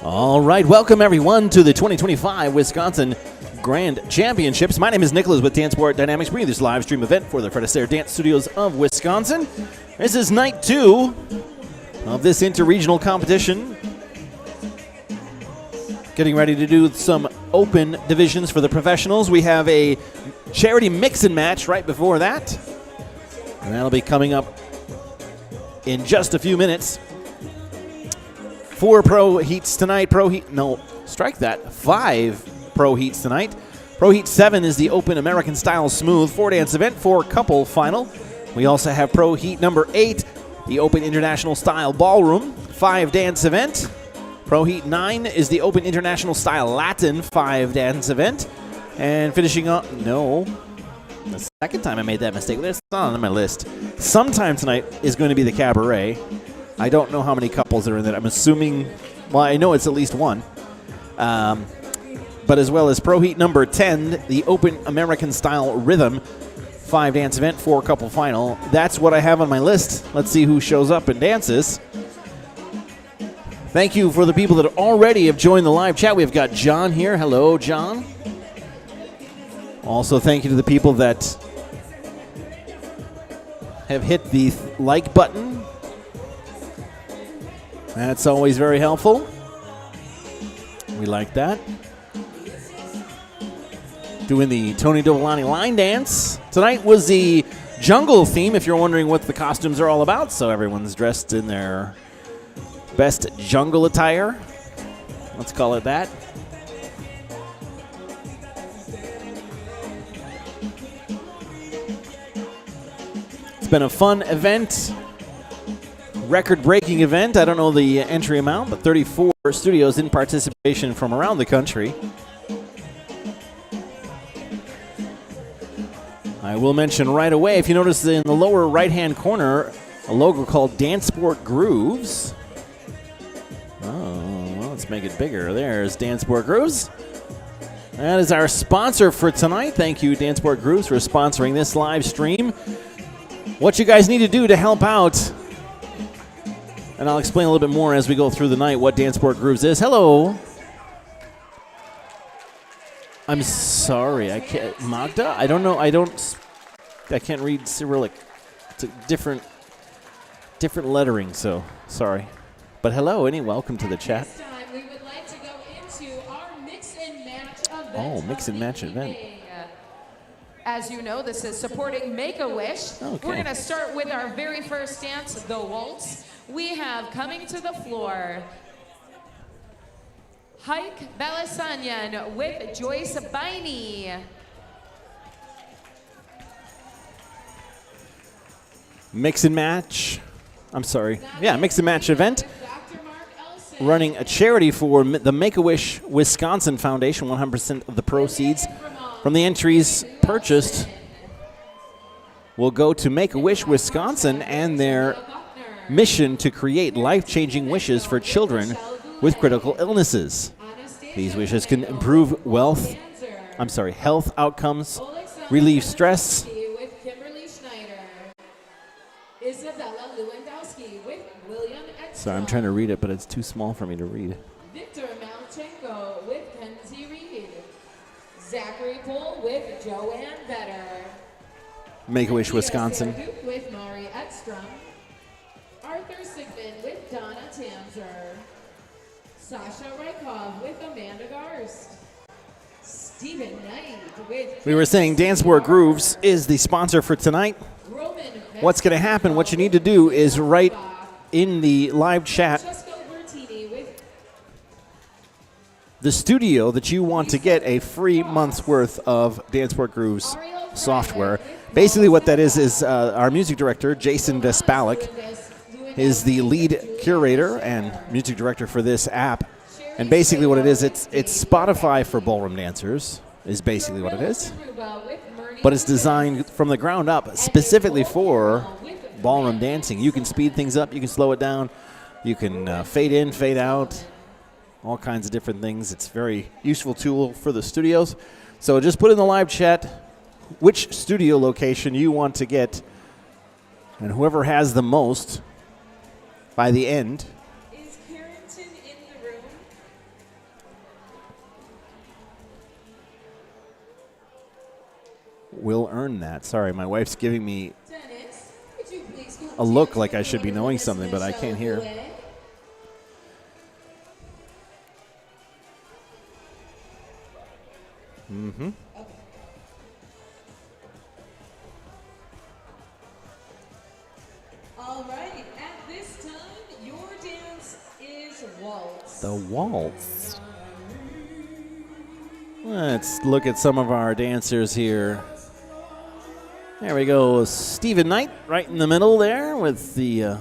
All right, welcome everyone to the 2025 Wisconsin Grand Championships. My name is Nicholas with Danceport Dynamics, bringing this live stream event for the Fred Astaire Dance Studios of Wisconsin. This is night 2 of this interregional competition. Getting ready to do some open divisions for the professionals. We have a charity mix-and match right before that, and that'll be coming up in just a few minutes. 4 pro heats tonight. 5 pro heats tonight. Pro heat 7 is the open American style smooth 4-dance event, 4 couple final. We also have pro heat number 8, the open international style ballroom 5-dance event. Pro heat 9 is the open international style Latin 5-dance event. And finishing up, the second time I made that mistake. That's not on my list. Sometime tonight is going to be the Cabaret. I don't know how many couples are in that. I'm assuming, well, I know it's at least one. But as well as Pro Heat number 10, the Open American Style Rhythm 5-dance event, 4 couple final. That's what I have on my list. Let's see who shows up and dances. Thank you for the people that already have joined the live chat. We've got John here. Hello, John. Also, thank you to the people that have hit the like button. That's always very helpful. We like that. Doing the Tony Dovolani line dance. Tonight was the jungle theme, if you're wondering what the costumes are all about. So everyone's dressed in their best jungle attire. Let's call it that. It's been a fun event. Record-breaking event. I don't know the entry amount, but 34 studios in participation from around the country. I will mention right away, if you notice in the lower right-hand corner, a logo called Danceport Grooves. Oh, well, let's make it bigger. There's Danceport Grooves. That is our sponsor for tonight. Thank you, Danceport Grooves, for sponsoring this live stream. What you guys need to do to help out, and I'll explain a little bit more as we go through the night what Danceport Grooves is. Hello. I'm sorry, I can't. Magda? I don't know. I can't read Cyrillic. It's a different lettering, so sorry. But hello, welcome to the chat. This time we would like to go into our mix and match event. Oh, mix and match event. As you know, this is supporting Make-A-Wish. Okay. We're going to start with our very first dance, the Waltz. We have coming to the floor, Hike Balasanyan with Joyce Biney. Mix and match. I'm sorry. Yeah, mix and match event. Running a charity for the Make-A-Wish Wisconsin Foundation. 100% of the proceeds from the entries purchased will go to Make-A-Wish Wisconsin and their mission to create life-changing wishes for children with critical illnesses. These wishes can improve health outcomes, relieve stress. Sorry, I'm trying to read it, but it's too small for me to read. Victor Malchenko with Kenzie Reed. Zachary Poole with Joanne Vetter. Make-A-Wish Wisconsin. With Mari Ekstrom. Arthur Sigmund with Donna Tanzer. Sasha Rykov with Amanda Garst. Stephen Knight with... We were saying Danceport Grooves is the sponsor for tonight. What's going to happen, what you need to do is write in the live chat the studio that you want to get a free month's worth of Danceport Grooves software. Basically what that is our music director, Jason Vespalik, is the lead curator and music director for this app. And basically what it is, it's Spotify for ballroom dancers, is basically what it is. But it's designed from the ground up specifically for ballroom dancing. You can speed things up, you can slow it down, you can fade in, fade out, all kinds of different things. It's a very useful tool for the studios. So just put in the live chat which studio location you want to get And whoever has the most by the end Is Carrington in the room? will earn that. Sorry, my wife's giving me Dennis, would you please come a look to like I the should be winner knowing of this something, but I Michelle can't hear. Goulet? Mm-hmm. Okay. All right, at this time, your dance is Waltz. The Waltz. Let's look at some of our dancers here. There we go. Stephen Knight right in the middle there with the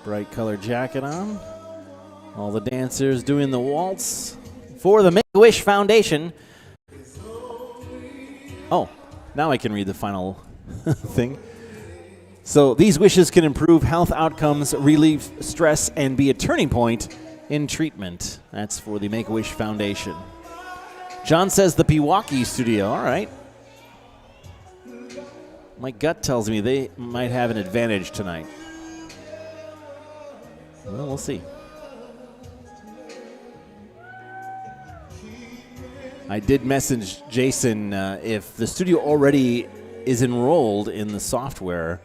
bright colored jacket on. All the dancers doing the waltz for the Make-A-Wish Foundation. Oh, now I can read the final thing. So these wishes can improve health outcomes, relieve stress, and be a turning point in treatment. That's for the Make-A-Wish Foundation. John says the Pewaukee studio. All right. My gut tells me they might have an advantage tonight. Well, we'll see. I did message Jason if the studio already is enrolled in the software,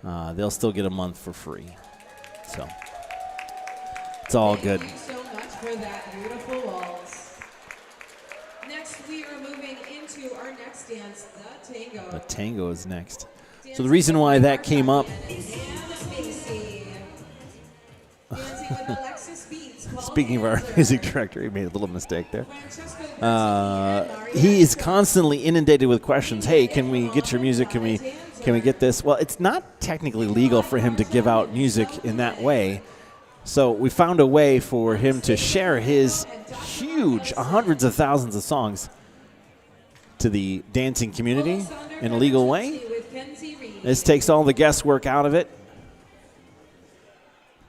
they'll still get a month for free. So it's all good. Thank you so much for that beautiful waltz. Next, we are moving into our next dance, the Tango. The Tango is next. So the reason why that came up, speaking of our music director, he made a little mistake there. He is constantly inundated with questions. Hey, can we get your music? Can we get this? Well, it's not technically legal for him to give out music in that way. So we found a way for him to share his huge hundreds of thousands of songs to the dancing community in a legal way. This takes all the guesswork out of it.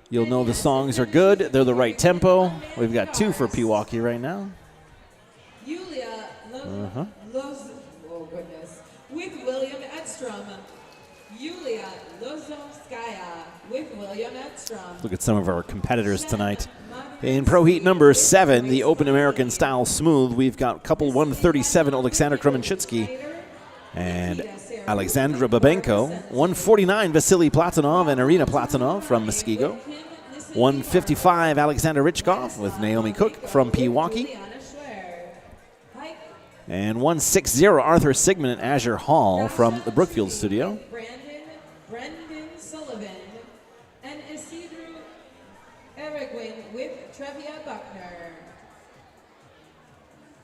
You'll know the songs are good. They're the right tempo. We've got two for Pewaukee right now. Yulia oh goodness, with William Edstrom. Yulia Lozovskaya with William Edstrom. Look at some of our competitors tonight. In Pro Heat number 7, the Open American Style Smooth, we've got couple 137, Alexander Kremenchitsky and Alexandra Babenko. 149, Vasily Platonov and Irina Platonov from Muskego. 155, Alexander Richkov with Naomi Cook from Pewaukee. And 160, Arthur Sigmund and Azure Hall from the Brookfield studio. Brendan Sullivan and Isidro Erigwin with Trevia Buckner.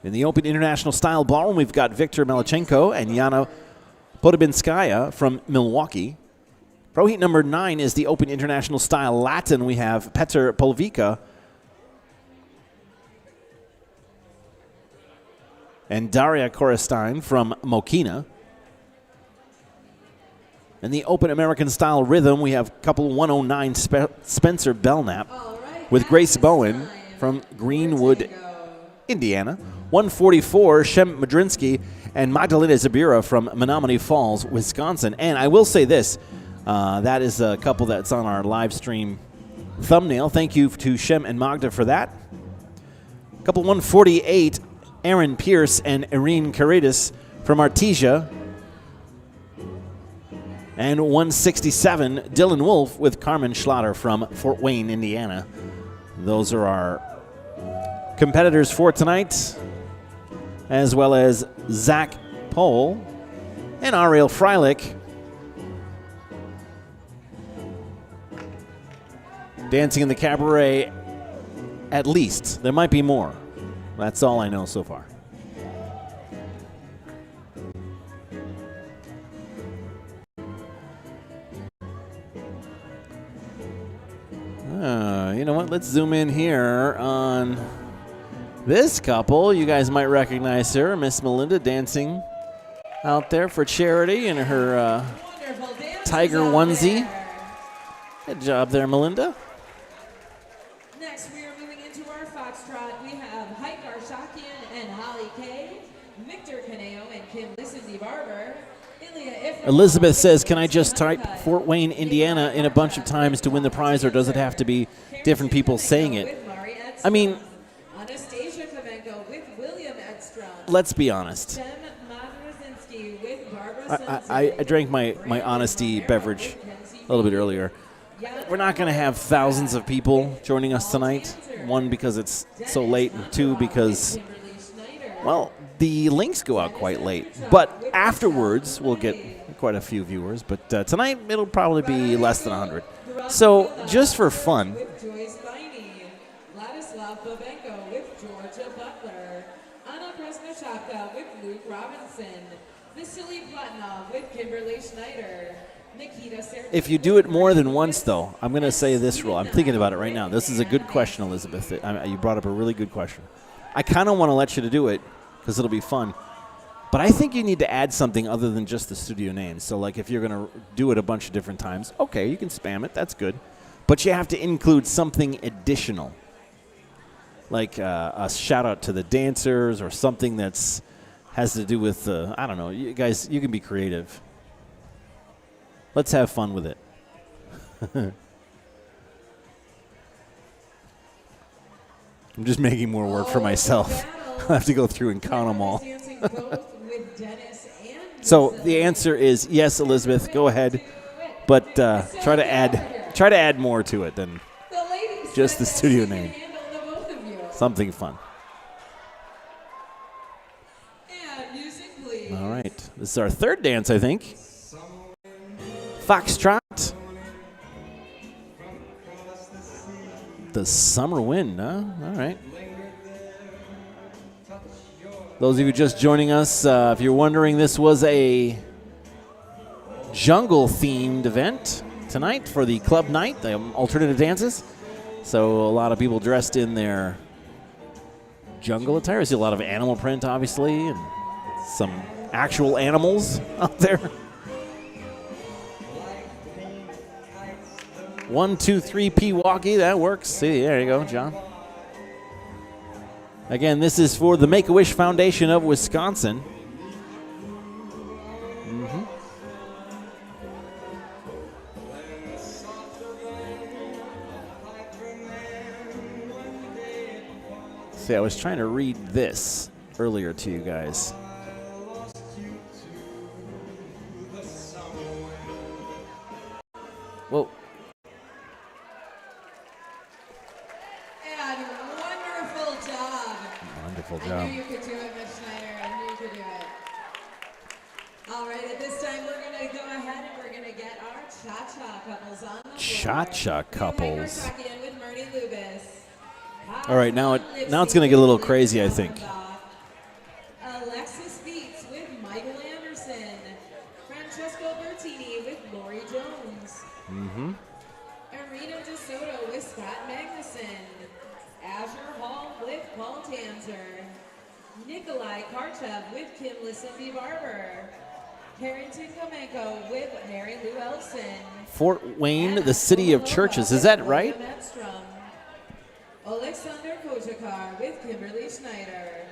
In the Open International Style Ballroom, we've got Viktor Melchenko and Yana Podobinskaya from Milwaukee. Pro Heat number 9 is the Open International Style Latin. We have Petr Polvika and Daria Korestein from Mokina. In the Open American Style Rhythm, we have couple 109 Spencer Belknap with Grace Bowen from Greenwood, Indiana. 144, Shem Madrinsky and Magdalena Zabira from Menominee Falls, Wisconsin. And I will say this, that is a couple that's on our live stream thumbnail. Thank you to Shem and Magda for that. Couple 148, Aaron Pierce and Irene Caritas from Artesia. And 167, Dylan Wolf with Carmen Schlatter from Fort Wayne, Indiana. Those are our competitors for tonight, as well as Zach Pohl and Ariel Freilich. Dancing in the Cabaret, at least. There might be more. That's all I know so far. You know what? Let's zoom in here on this couple. You guys might recognize her, Miss Melinda, dancing out there for charity in her tiger onesie. Good job there, Melinda. Next, we are moving into our Foxtrot. We have Heike Arshakian and Holly Kay, Victor Caneo and Kim Cindy Barber. In Elizabeth says, can I just type Fort Wayne, Indiana in a bunch of times to win the prize, or does it have to be different people saying it? I mean, let's be honest. I drank my honesty beverage a little bit earlier. We're not going to have thousands of people joining us tonight. One, because it's so late, and two, because, well, the links go out quite late. But afterwards, we'll get quite a few viewers. But tonight, it'll probably be less than 100. So just for fun, if you do it more than once, though, I'm going to say this rule. I'm thinking about it right now. This is a good question, Elizabeth. You brought up a really good question. I kind of want to let you to do it because it'll be fun. But I think you need to add something other than just the studio name. So, like, if you're going to do it a bunch of different times, okay, you can spam it. That's good. But you have to include something additional, like a shout-out to the dancers or something that's has to do with, I don't know. You guys, you can be creative. Let's have fun with it. I'm just making more work for myself. I'll have to go through and count them all. So the answer is yes, Elizabeth. Go ahead, but try to add more to it than just the studio name. Something fun. All right, this is our third dance, I think. Foxtrot. The summer wind, huh? All right. Those of you just joining us, if you're wondering, this was a jungle-themed event tonight for the club night, the alternative dances. So a lot of people dressed in their jungle attire. I see a lot of animal print, obviously, and some actual animals out there. 1, 2, 3 Pewaukee, that works. See, there you go, John. Again, this is for the Make-A-Wish Foundation of Wisconsin. See, I was trying to read this earlier to you guys. Whoa. And wonderful job. Wonderful job. I knew you could do it, Ms. Schneider. I knew you could do it. All right, at this time, we're going to go ahead and we're going to get our cha-cha couples on the floor. Cha-cha couples. With Marty Lubis. All right, now it's going to get a little crazy, I think. Alexis Beats with Michael Anderson. Francesco Bertini with Lori Jones. Arena DeSoto with Scott Magnuson. Azure Hall with Paul Tanzer. Nikolai Karchev with Kim Cindy Barber. Carrington Komenko with Mary Lou Elson. Fort Wayne, the city of churches. Is that right? Alexander Kojakar with Kimberly Schneider.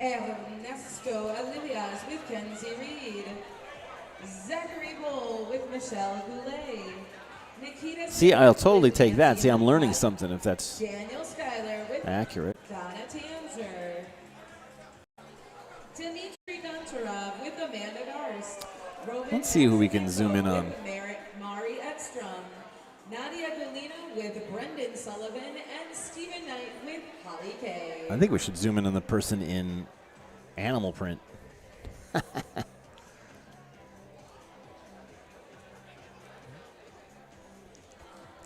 Ernesto Alivias with Kenzie Reed. Zachary Bull with Michelle Goulet. Nikita See, I'll totally take that. See, I'm learning something if that's Daniel Schuyler with accurate. Donna Tanzer. Dmitry Gontarov with Amanda Garst. Let's see who we can zoom in on. Mari Edstrom. Nadia Galina with Brendan Sullivan and Stephen Knight with Holly Kay. I think we should zoom in on the person in animal print.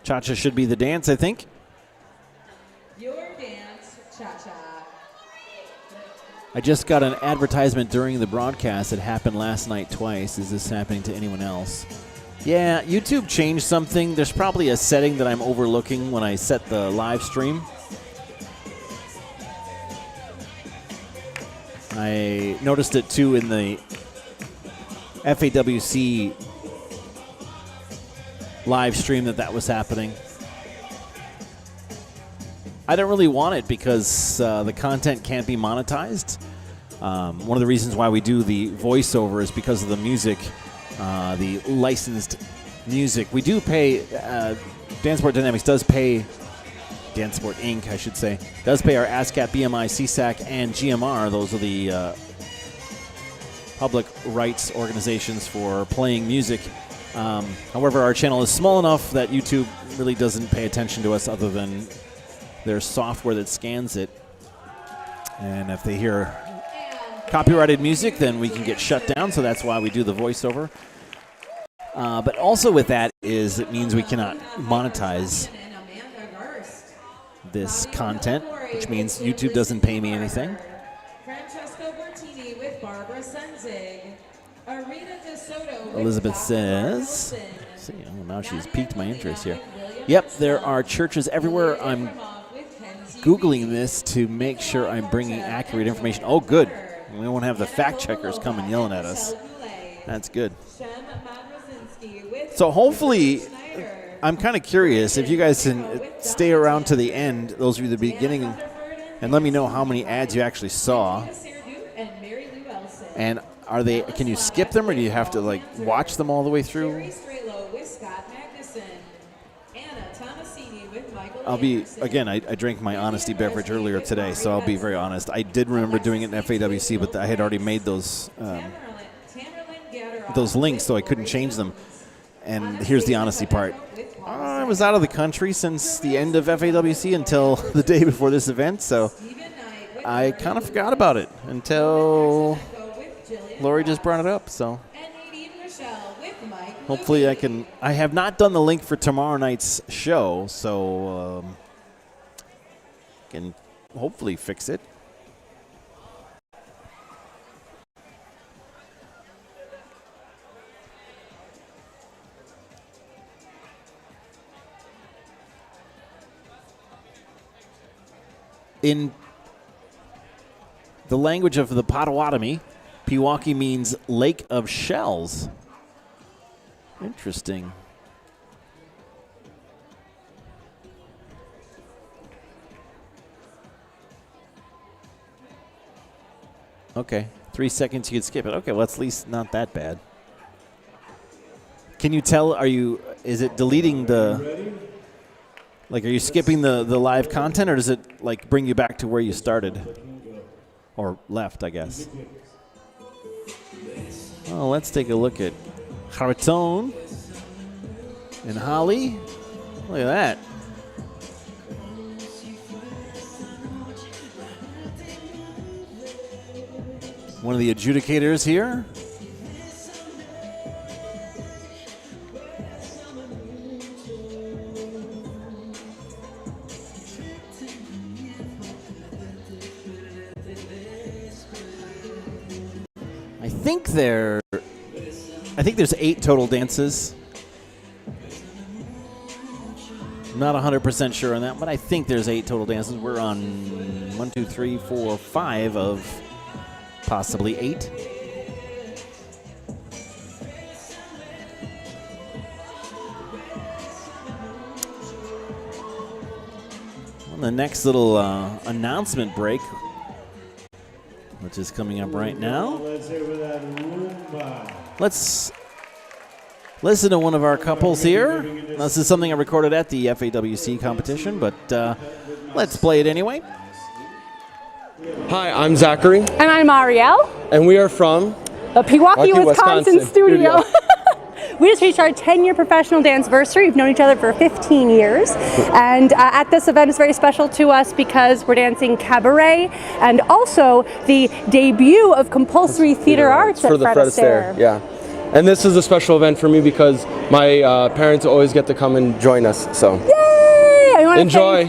Cha-cha should be the dance, I think. Your dance, cha-cha. I just got an advertisement during the broadcast. It happened last night twice. Is this happening to anyone else? Yeah, YouTube changed something. There's probably a setting that I'm overlooking when I set the live stream. I noticed it too in the FAWC live stream that was happening. I don't really want it because the content can't be monetized. One of the reasons why we do the voiceover is because of the music, the licensed music. We do pay, Danceport Dynamics does pay, Danceport Inc., I should say, does pay our ASCAP, BMI, CSAC, and GMR. Those are the public rights organizations for playing music. However, our channel is small enough that YouTube really doesn't pay attention to us other than their software that scans it. And if they hear copyrighted music, then we can get shut down, so that's why we do the voiceover. But also with that is it means we cannot monetize this content, which means YouTube doesn't pay me anything. Elizabeth says, see, oh, now she's piqued my interest here. Yep, there are churches everywhere. I'm Googling this to make sure I'm bringing accurate information. Oh, good. We won't have the fact checkers coming yelling at us. That's good. So hopefully, I'm kind of curious if you guys can stay around to the end, those of you at the beginning, and let me know how many ads you actually saw. And are they? Can you skip them, or do you have to like watch them all the way through? I'll be, again, I drank my honesty beverage earlier today, so I'll be very honest. I did remember doing it in FAWC, but I had already made those links, so I couldn't change them. And here's the honesty part. I was out of the country since the end of FAWC until the day before this event, so I kind of forgot about it until Lori just brought it up. So hopefully I have not done the link for tomorrow night's show, so can hopefully fix it. In the language of the Potawatomi, Pewaukee means lake of shells. Interesting. Okay, 3 seconds you could skip it. Okay, well, that's at least not that bad. Can you tell, is it deleting the, like, are you skipping the live content, or does it, like, bring you back to where you started? Or left, I guess. Well, let's take a look at Harton and Holly. Look at that. One of the adjudicators here. I think there's 8 total dances. I'm not 100% sure on that, but I think there's 8 total dances. We're on 1, 2, 3, 4, 5 of possibly 8. On the next little announcement break, which is coming up right now. Let's listen to one of our couples here. This is something I recorded at the FAWC competition, but let's play it anyway. Hi, I'm Zachary. And I'm Ariel. And we are from the Pewaukee, Wisconsin studio. We just reached our 10-year professional dance-versary. We've known each other for 15 years. And at this event is very special to us because we're dancing Cabaret and also the debut of compulsory theater arts at Fred Astaire. Yeah. And this is a special event for me because my parents always get to come and join us. So Yay! Enjoy.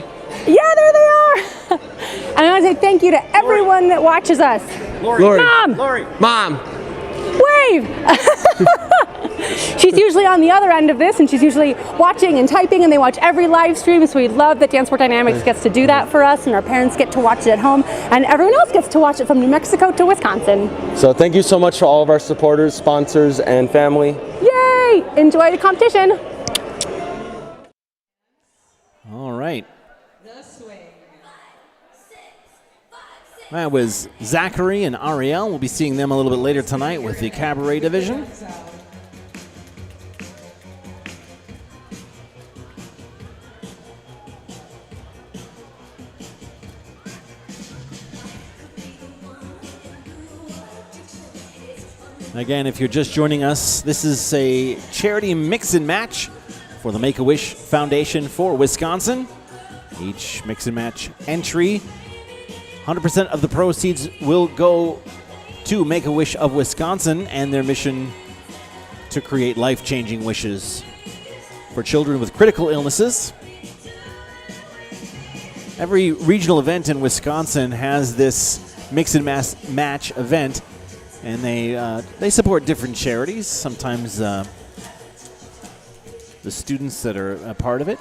Yeah, there they are. And I want to say thank you to everyone that watches us. Lori. Mom! Lori. Mom! Wave! She's usually on the other end of this, and she's usually watching and typing, and they watch every live stream, so we love that Danceport Dynamics gets to do that for us, and our parents get to watch it at home, and everyone else gets to watch it from New Mexico to Wisconsin. So thank you so much to all of our supporters, sponsors, and family. Yay! Enjoy the competition. All right. The swing. 5, 6, 5, 6. That was Zachary and Ariel. We'll be seeing them a little bit later tonight with the Cabaret division. Again, if you're just joining us, this is a charity mix and match for the Make-A-Wish Foundation for Wisconsin. Each mix and match entry, 100% of the proceeds will go to Make-A-Wish of Wisconsin and their mission to create life-changing wishes for children with critical illnesses. Every regional event in Wisconsin has this mix and match event, and they support different charities. Sometimes the students that are a part of it.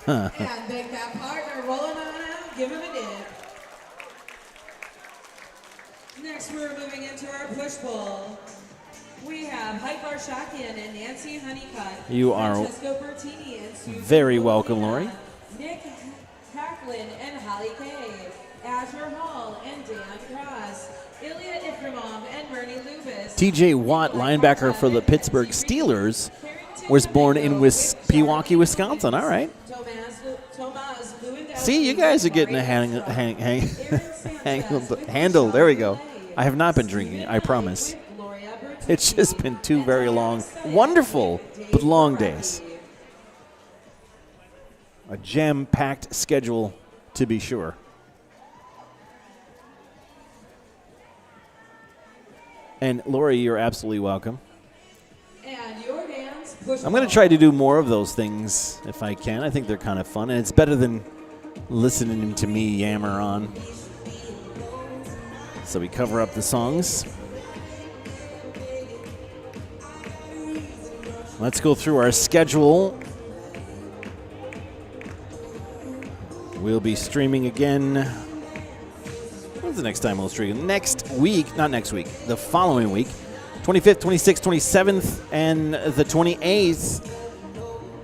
And big that partner rolling on out, give him a dip. Next, we're moving into our push pull. We have Hype Arshakian and Nancy Honeycutt. You are Francesco Bertini and Susan very welcome, Molina, Lori. Nick Hacklin and Holly Kay. Azure Hall and Dan Cross. Ilya Ifrimov and Bernie Lubis. TJ Watt, linebacker for the Pittsburgh Steelers, was born in Pewaukee, Wisconsin. All right. See, you guys are getting a handle. There we go. I have not been drinking, I promise. It's just been 2 very long, wonderful, but long days. A jam-packed schedule, to be sure. And Lori, you're absolutely welcome. And your dance push I'm going to try to do more of those things if I can. I think they're kind of fun, and it's better than listening to me yammer on. So we cover up the songs. Let's go through our schedule. We'll be streaming again. When's the next time we'll stream? Next week, not next week, the following week. 25th, 26th, 27th, and the 28th.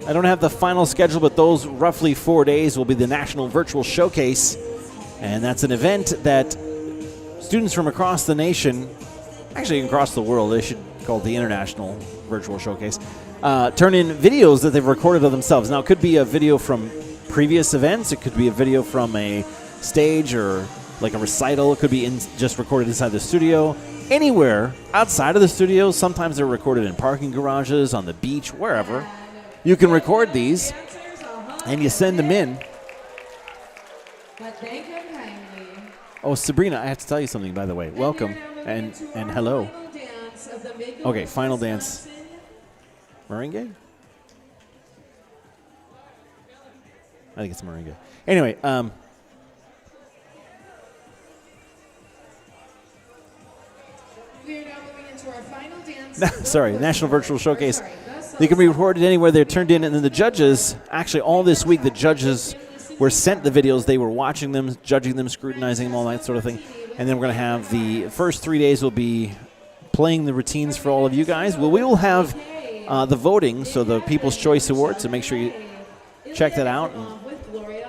I don't have the final schedule, but those roughly 4 days will be the National Virtual Showcase. And that's an event that students from across the nation, actually across the world, they should call it the International Virtual Showcase, turn in videos that they've recorded of themselves. Now, it could be a video from previous events. It could be a video from a stage or like a recital. It could be just recorded inside the studio. Anywhere outside of the studio. Sometimes they're recorded in parking garages, on the beach, wherever. You can record these, and you send them in. Oh, Sabrina, I have to tell you something, by the way. Welcome, and hello. Okay, final dance. Merengue? I think it's merengue. Anyway, we are now moving into our final dance. Sorry, National Virtual Showcase. They can be recorded anywhere they're turned in, and then the judges, actually all this week, the judges were sent the videos. They were watching them, judging them, scrutinizing them, all that sort of thing. And then we're going to have the first 3 days will be playing the routines for all of you guys. Well, we will have the voting, so the People's Choice Awards, so make sure you check that out and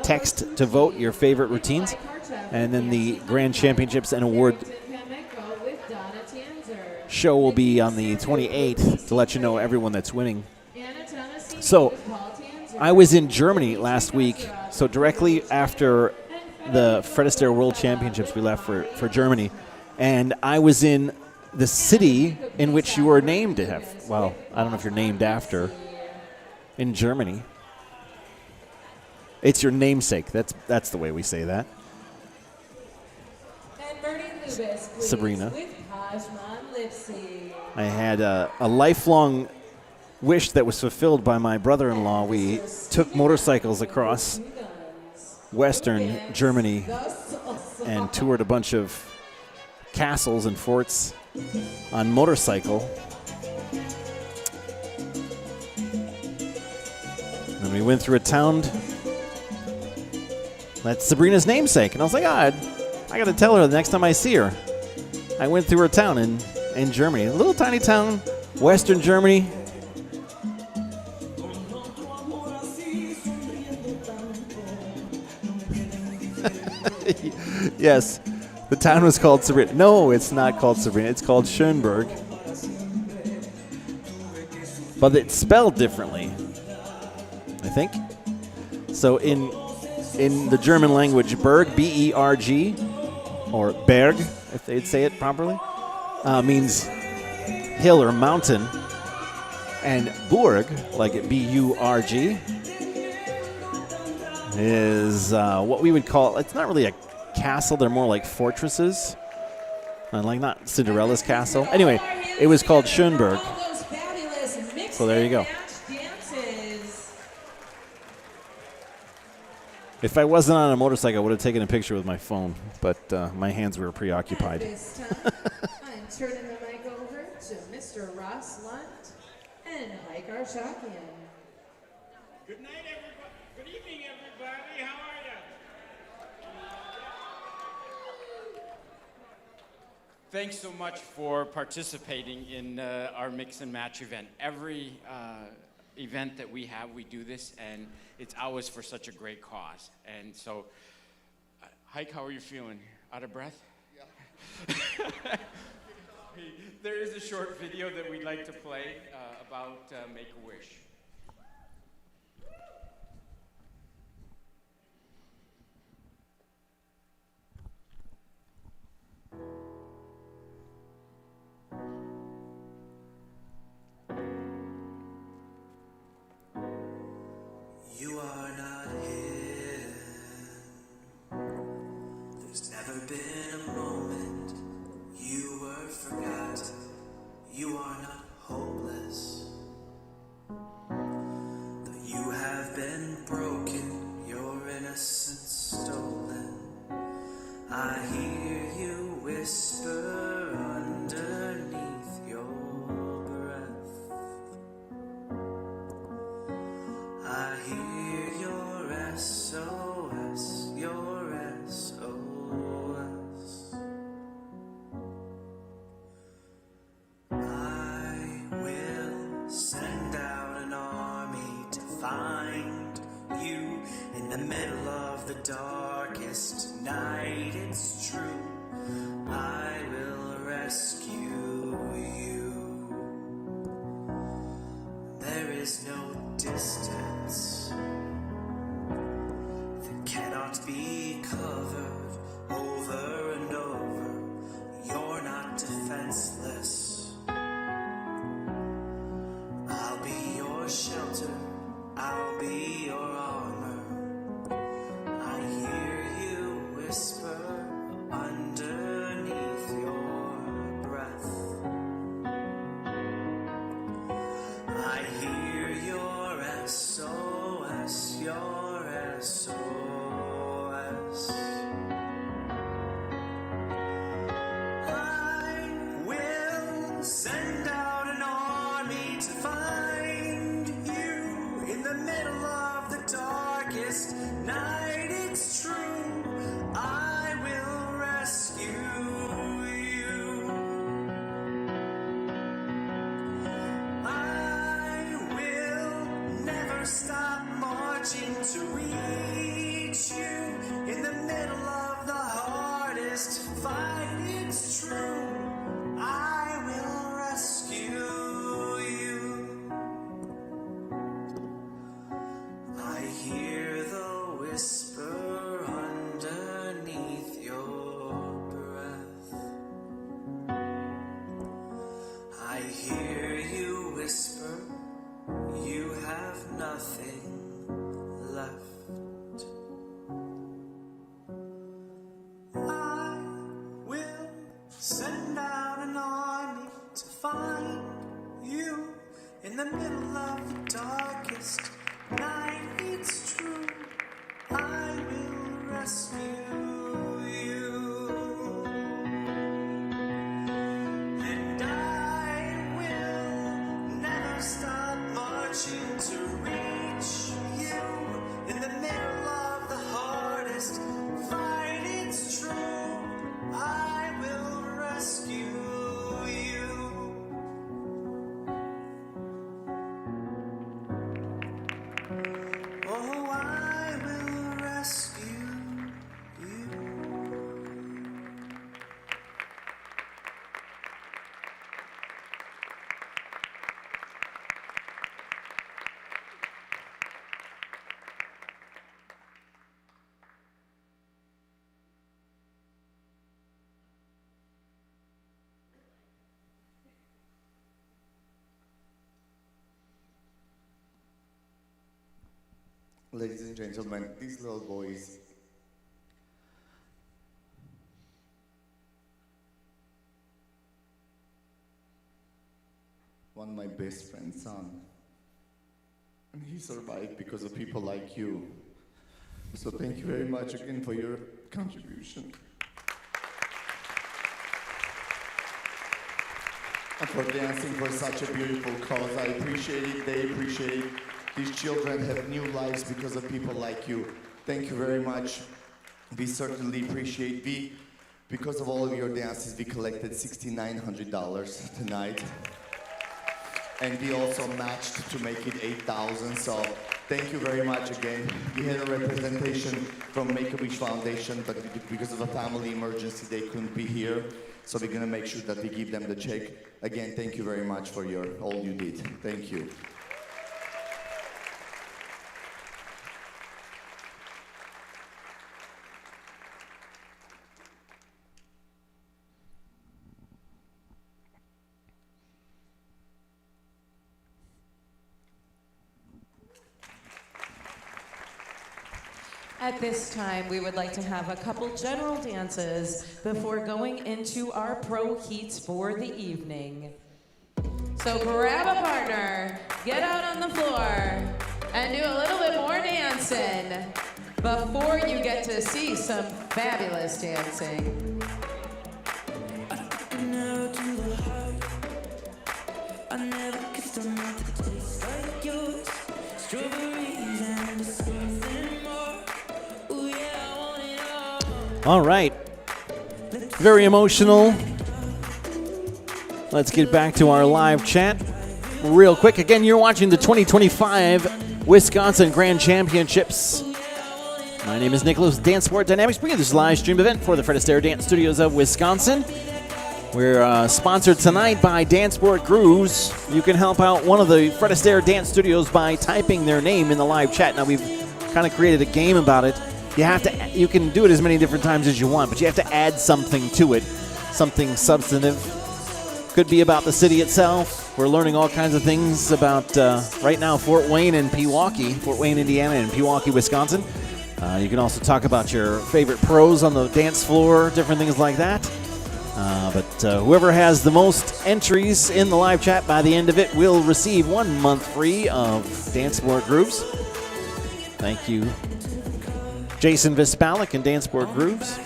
text to vote your favorite routines. And then the Grand Championships and Award show will be on the 28th to let you know everyone that's winning. So I was in Germany last week, so directly after the Fred Astaire World Championships, we left for Germany, and I was in the city in which you were named after. Well, I don't know if you're named after in Germany. It's your namesake. That's the way we say that. Sabrina. I had a lifelong wish that was fulfilled by my brother-in-law. We took motorcycles across Western Germany and toured a bunch of castles and forts on motorcycle. And we went through a town that's Sabrina's namesake. And I was like, I got to tell her the next time I see her. I went through her town in Germany. A little tiny town, Western Germany. Yes, the town was called Sabrina. No, it's not called Sabrina. It's called Schönberg. But it's spelled differently, I think. So in the German language, Berg, B-E-R-G, or Berg, if they'd say it properly, means hill or mountain. And Burg, like it B-U-R-G, is what we would call, it's not really a castle, they're more like fortresses. Like not Cinderella's castle. Anyway, it was called Schönberg. So there you go. If I wasn't on a motorcycle, I would have taken a picture with my phone, but my hands were preoccupied. This time, I'm turning the mic over to Mr. Ross Lunt and Mike Arshakian. Good night, everybody. Good evening, everybody. How are you? Thanks so much for participating in our mix and match event. Every event that we have, we do this, and it's always for such a great cause. And so, Hike, how are you feeling? Out of breath? Yeah. There is a short video that we'd like to play about Make-A-Wish. You are not hidden. There's never been a moment you were forgotten. You are not hopeless. Though you have been broken, your innocence stolen. I hear you whisper underneath your breath. I hear your SOS, your SOS. I will send out an army to find you in the middle of the darkest night. It's true, I will rescue you. There is no distance that cannot be covered over and over. You're not defenseless. I'll be your shelter, I'll be your armor. I hear you whisper underneath your breath. I hear your SOS, your SOS. I will send out an army to find you in the middle of the darkest night. It's true, I will rescue you. I will never stop marching to reach you in the middle of the hardest fight. It's true, I will rescue you. I hear the whisper underneath your breath. I hear you whisper, you have nothing left. I will send out an army to find you in the middle of the darkest night. It's true, I will rescue you. And I will never stop marching to reach you in the middle of the hardest fight. It's true, I will rescue you. Oh, I will rescue you. Ladies and gentlemen, these little boys, one of my best friend's son, and he survived because of people like you. So thank you very much again for your contribution. And for dancing for such a beautiful cause. I appreciate it, they appreciate it. These children have new lives because of people like you. Thank you very much. We certainly appreciate because of all of your dances, we collected $6,900 tonight. And we also matched to make it $8,000, so thank you very much again. We had a representation from Make-A-Wish Foundation, but because of a family emergency, they couldn't be here. So we're gonna make sure that we give them the check. Again, thank you very much for all you did. Thank you. At this time, we would like to have a couple general dances before going into our pro heats for the evening. So grab a partner, get out on the floor, and do a little bit more dancing before you get to see some fabulous dancing. I never kissed a mouth that tastes like yours. Strawberries and something more. Ooh, yeah, I want it all. All right. Very emotional. Let's get back to our live chat real quick. Again, you're watching the 2025 Wisconsin Grand Championships. My name is Nicholas, Dance Sport Dynamics, bringing this live stream event for the Fred Astaire Dance Studios of Wisconsin. We're sponsored tonight by Dance Sport Grooves. You can help out one of the Fred Astaire Dance Studios by typing their name in the live chat. Now, we've kind of created a game about it. You can do it as many different times as you want, but you have to add something to it, something substantive. Could be about the city itself. We're learning all kinds of things about, right now, Fort Wayne, Indiana, and Pewaukee, Wisconsin. You can also talk about your favorite pros on the dance floor, different things like that. But whoever has the most entries in the live chat by the end of it will receive 1 month free of Dance Sport Grooves. Thank you, Jason Vispalik and Dance Sport Grooves.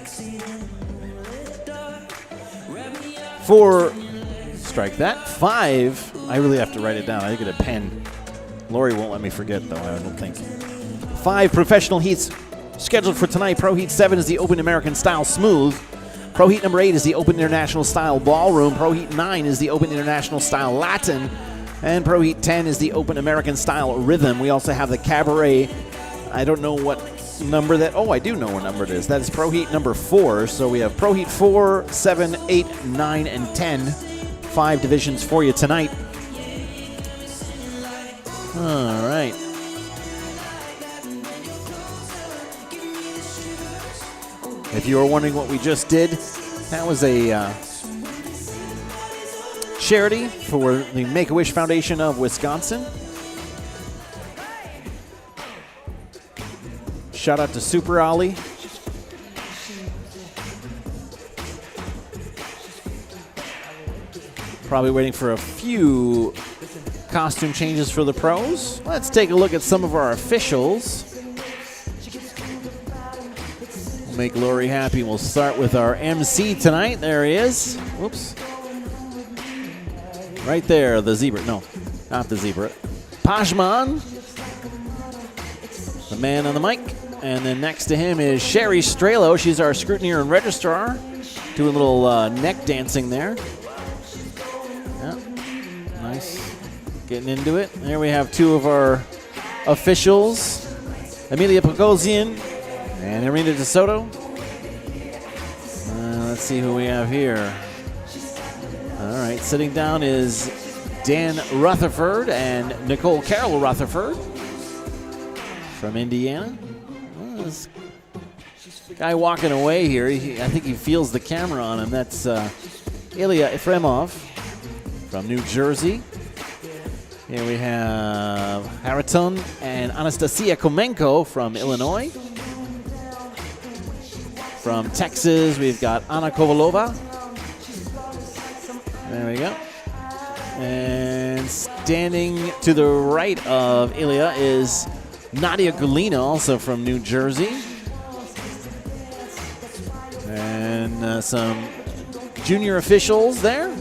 Strike that. 5. I really have to write it down. I get a pen. Lori won't let me forget, though, I don't think. 5 professional heats scheduled for tonight. Pro Heat 7 is the Open American Style Smooth. Pro Heat number 8 is the Open International Style Ballroom. Pro Heat 9 is the Open International Style Latin. And Pro Heat 10 is the Open American Style Rhythm. We also have the Cabaret. I don't know what number that... Oh, I do know what number it is. That is Pro Heat number 4. So we have Pro Heat 4, 7, 8, 9, and 10. 5 divisions for you tonight. All right. If you were wondering what we just did, that was a charity for the Make-A-Wish Foundation of Wisconsin. Shout out to Super Ollie. Probably waiting for a few costume changes for the pros. Let's take a look at some of our officials. We'll make Lori happy. We'll start with our MC tonight. There he is. Whoops. Right there, the zebra. No, not the zebra. Pajman, the man on the mic. And then next to him is Sherry Strelo. She's our scrutineer and registrar. Doing a little neck dancing there. Yeah, nice. Getting into it. There we have 2 of our officials. Amelia Pagosian and Irina DeSoto. Let's see who we have here. All right, sitting down is Dan Rutherford and Nicole Carroll Rutherford from Indiana. Well, this guy walking away here, I think he feels the camera on him. That's Ilya Efremov from New Jersey. Here we have Haraton and Anastasia Komenko from Illinois. From Texas, we've got Anna Kovalova. There we go. And standing to the right of Ilya is Nadia Gulina, also from New Jersey. And some junior officials there.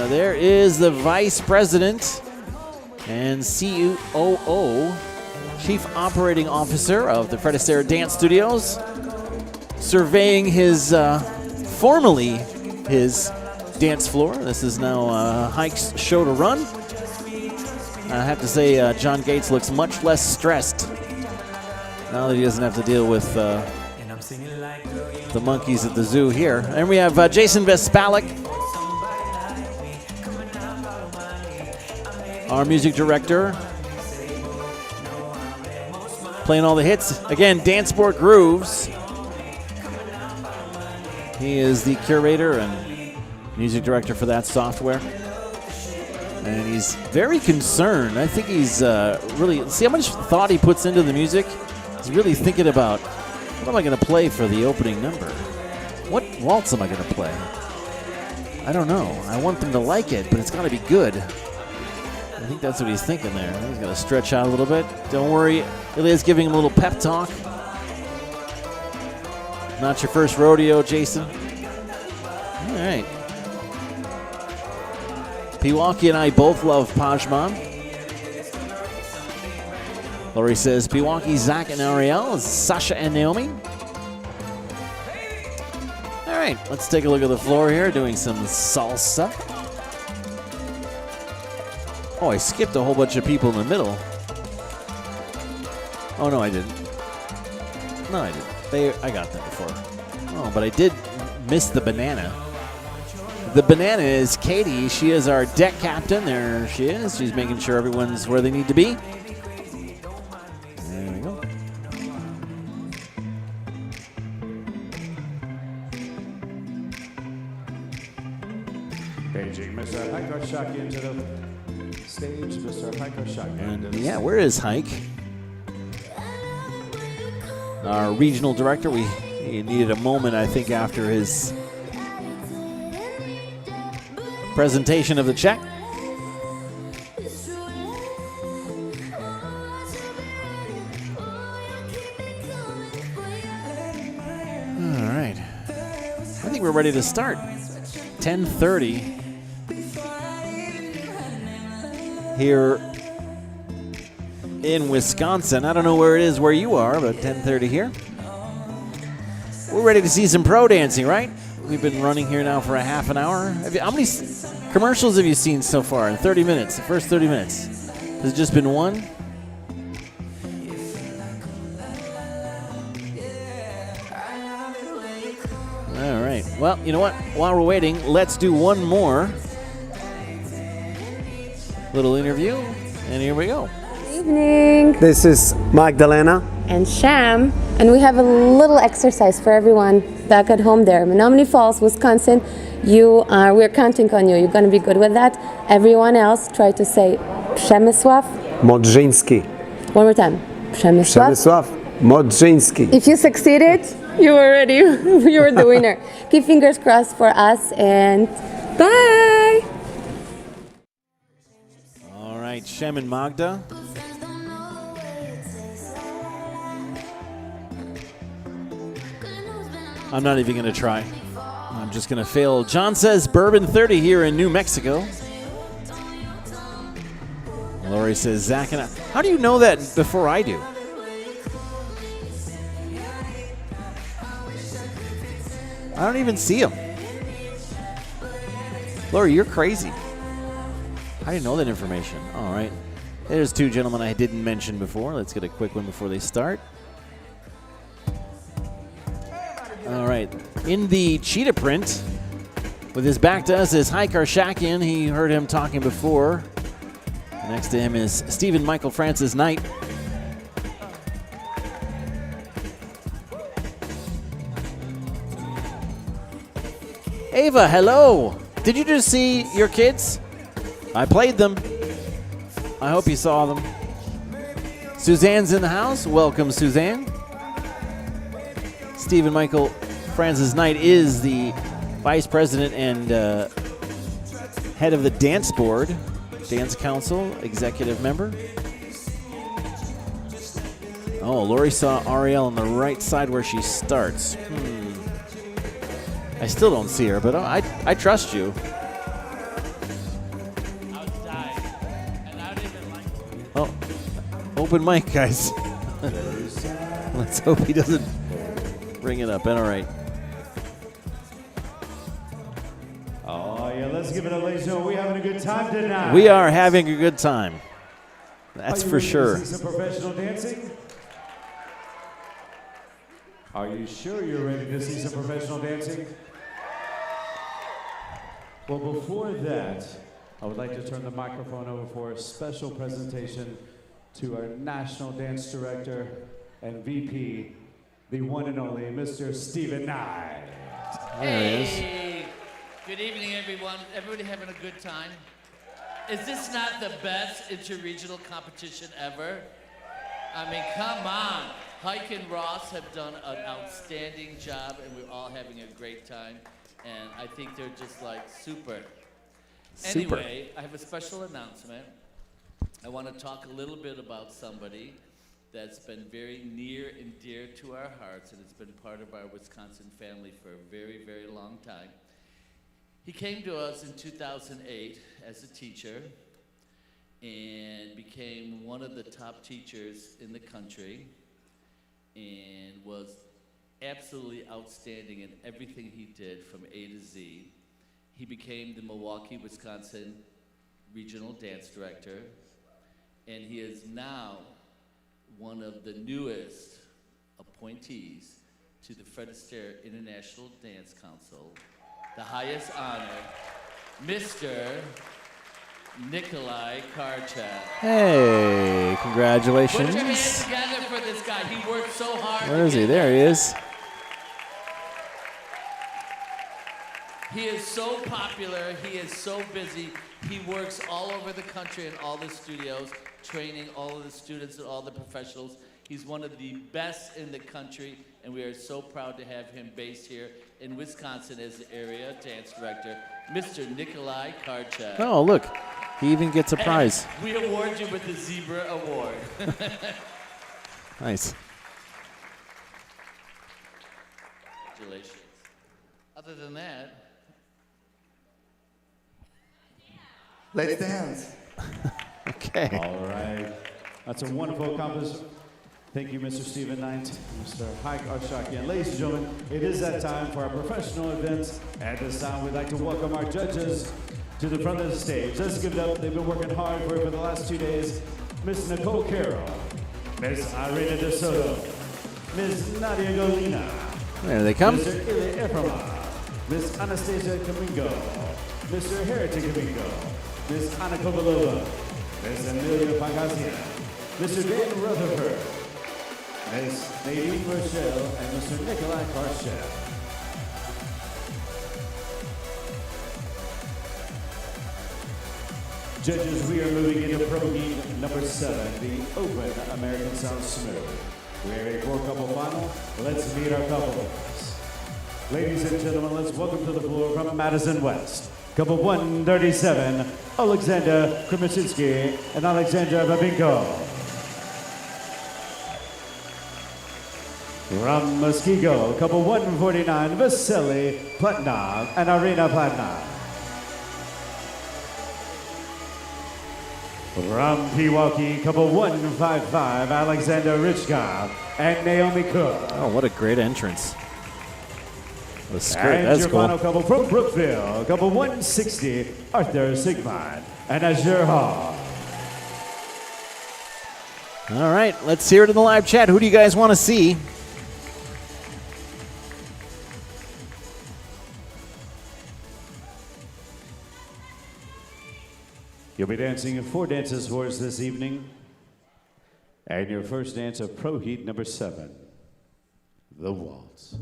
There is the vice president and COO, Chief Operating Officer of the Fred Astaire Dance Studios, surveying his, formally his dance floor. This is now Hike's show to run. I have to say, John Gates looks much less stressed now that he doesn't have to deal with the monkeys at the zoo here. And we have Jason Vespalik, our music director, playing all the hits. Again, Danceport Grooves. He is the curator and music director for that software. And he's very concerned. I think he's really, see how much thought he puts into the music? He's really thinking about, what am I going to play for the opening number? What waltz am I going to play? I don't know. I want them to like it, but it's got to be good. I think that's what he's thinking there. He's going to stretch out a little bit. Don't worry, Ilya's giving him a little pep talk. Not your first rodeo, Jason. All right. Pewaukee and I both love Pajman. Laurie says Pewaukee, Zach, and Ariel, Sasha and Naomi. All right, let's take a look at the floor here, doing some salsa. Oh, I skipped a whole bunch of people in the middle. Oh, no, I didn't. No, I didn't. I got them before. Oh, but I did miss the banana. The banana is Katie. She is our deck captain. There she is. She's making sure everyone's where they need to be. There we go. Paging Mr. Hike Arshaki into the stage, Mr. Hike Arshaki. And yeah, where is Hike? Our regional director. He needed a moment, I think, after his presentation of the check. All right. I think we're ready to start. 10:30 here in Wisconsin. I don't know where it is where you are, but 10:30 here. We're ready to see some pro dancing, right? We've been running here now for a half an hour. How many commercials have you seen so far in 30 minutes, the first 30 minutes? Has it just been one? All right. Well, you know what? While we're waiting, let's do one more little interview. And here we go. Good evening. This is Magdalena. And Sham. And we have a little exercise for everyone back at home there. Menominee Falls, Wisconsin. We're counting on you. You're going to be good with that. Everyone else, try to say Przemysław Modrzyński. One more time. Przemysław Modrzyński. If you succeeded, you were the winner. Keep fingers crossed for us, and bye. All right, Shem and Magda. I'm not even going to try. I'm just going to fail. John says Bourbon 30 here in New Mexico. Lori says Zach and I. How do you know that before I do? I don't even see him. Lori, you're crazy. I didn't know that information. All right. There's two gentlemen I didn't mention before. Let's get a quick one before they start. All right. In the cheetah print, with his back to us, is Hike Arshakian. He heard him talking before. Next to him is Stephen Michael Francis Knight. Ava, hello. Did you just see your kids? I played them. I hope you saw them. Suzanne's in the house. Welcome, Suzanne. Stephen Michael Francis Knight is the vice president and head of the dance board, dance council, executive member. Oh, Lori saw Ariel on the right side where she starts. I still don't see her, but I trust you. Oh, open mic, guys. Let's hope he doesn't bring it up. All right. Oh, yeah, let's give it a ladies and gentlemen. We're having a good time tonight. We are having a good time. That's for sure. Are you ready to see some professional dancing? Are you sure you're ready to see some professional dancing? Well, before that, I would like to turn the microphone over for a special presentation to our National Dance Director and VP, the one and only Mr. Stephen Knight. There he is. Hey, good evening, everyone. Everybody having a good time? Is this not the best interregional competition ever? I mean, come on. Hike and Ross have done an outstanding job, and we're all having a great time. And I think they're just like super. Anyway, I have a special announcement. I want to talk a little bit about somebody that's been very near and dear to our hearts, and it's been part of our Wisconsin family for a very, very long time. He came to us in 2008 as a teacher and became one of the top teachers in the country and was absolutely outstanding in everything he did from A to Z. He became the Milwaukee, Wisconsin Regional Dance Director, and he is now one of the newest appointees to the Fred Astaire International Dance Council, the highest honor, Mr. Nikolai Karchak. Hey, congratulations. Put your hands together for this guy. He worked so hard. Where is he? There he is. He is so popular. He is so busy. He works all over the country in all the studios, training all of the students and all the professionals. He's one of the best in the country, and we are so proud to have him based here in Wisconsin as the area dance director, Mr. Nikolai Karchak. Oh, look. He even gets a prize. And we award you with the Zebra Award. Nice. Congratulations. Other than that, Let's dance. Okay. All right. That's a wonderful accomplishment. Thank you, Mr. Stephen Knight, Mr. Haik Arshakian. Ladies and gentlemen, it is that time for our professional events. At this time, we'd like to welcome our judges to the front of the stage. Let's give it up. They've been working hard for the last 2 days. Miss Nicole Carroll, Miss Irene De Soto, Miss Nadia Golina. There they come. Mr. Ili Efrema, Miss Anastasia Kamingo, Mr. Heritage Kamingo, Miss Anna Kovalova, Miss Amelia Pagazia, Mr. Dan Rutherford, Miss Nadine Rochelle, and Mr. Nikolai Karchak. Judges, we are moving into Pro Heat number 7, the Open American Sound Smooth. We have a 4-couple final. Let's meet our couples. Ladies and gentlemen, let's welcome to the floor from Madison West, couple 137, Alexander Krimisinski and Alexandra Babinko. From Muskego, couple 149, Vasily Platnov and Arena Platnov. From Pewaukee, couple 155, Alexander Richkov and Naomi Cook. Oh, what a great entrance. The skirt, And that's your cool. final couple from Brookville, couple 160, Arthur Sigmund and Azure Hall. All right, let's hear it in the live chat. Who do you guys want to see? You'll be dancing 4 dances for us this evening. And your first dance of Pro Heat number 7, the Waltz.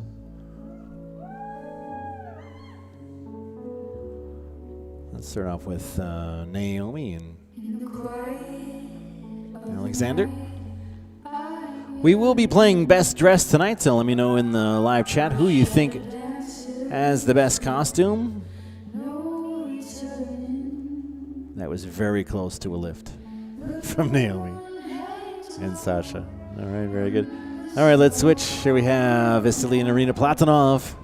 Let's start off with Naomi and Alexander. We will be playing Best Dressed tonight, so let me know in the live chat who you think has the best costume. That was very close to a lift from Naomi and Sasha. All right, very good. All right, let's switch. Here we have Vasily and Irina Platonov.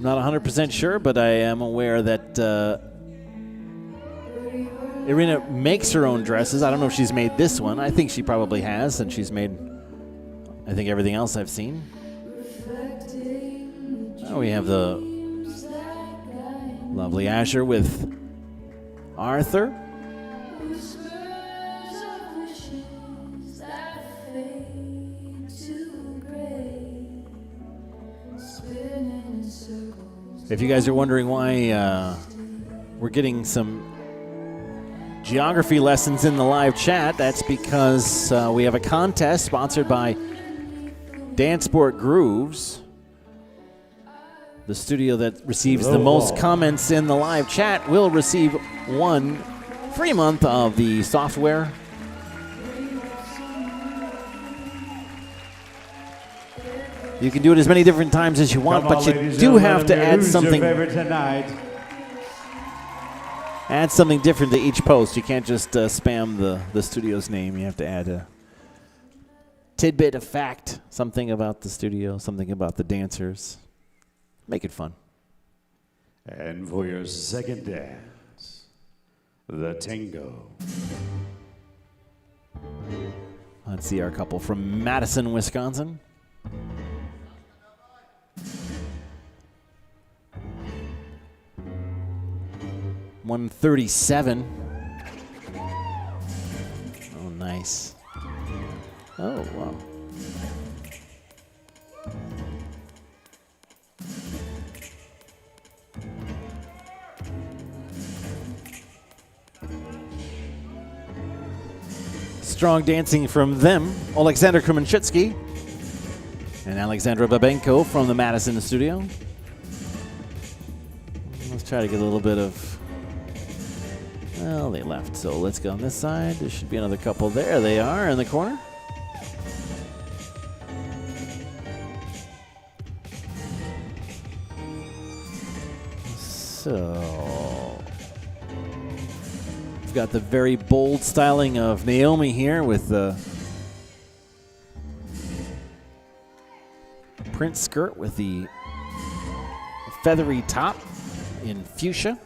Not 100% sure, but I am aware that Irina makes her own dresses. I don't know if she's made this one. I think she probably has, and she's made, I think, everything else I've seen. Oh, we have the lovely Azure with Arthur. If you guys are wondering why we're getting some geography lessons in the live chat, that's because we have a contest sponsored by Danceport Grooves. The studio that receives the most comments in the live chat will receive 1 free month of the software. You can do it as many different times as you want, but you do have to add something. Add something different to each post. You can't just spam the studio's name. You have to add a tidbit, a fact, something about the studio, something about the dancers. Make it fun. And for your second dance, the Tango. Let's see our couple from Madison, Wisconsin. $137. Oh, nice. Oh, wow. Strong dancing from them. Alexander Kremenchitsky and Alexandra Babenko from the Madison studio. Let's try to get a little bit of... Well, they left, so let's go on this side. There should be another couple. There they are in the corner. So, we've got the very bold styling of Naomi here with the print skirt with the feathery top in fuchsia.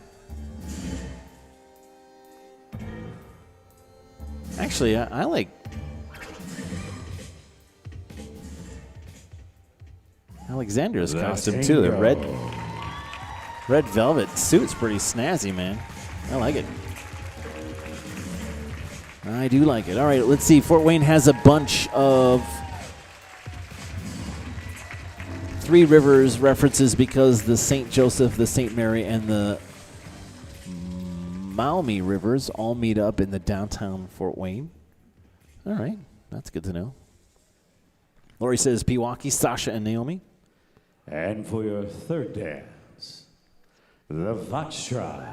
Actually, I like Alexandra's costume too. The red velvet suit's pretty snazzy, man. I like it. I do like it. All right, let's see. Fort Wayne has a bunch of Three Rivers references because the St. Joseph, the St. Mary, and the Maumee Rivers all meet up in the downtown Fort Wayne. All right, that's good to know. Lori says Pewaukee, Sasha, and Naomi. And for your third dance, the Foxtrot.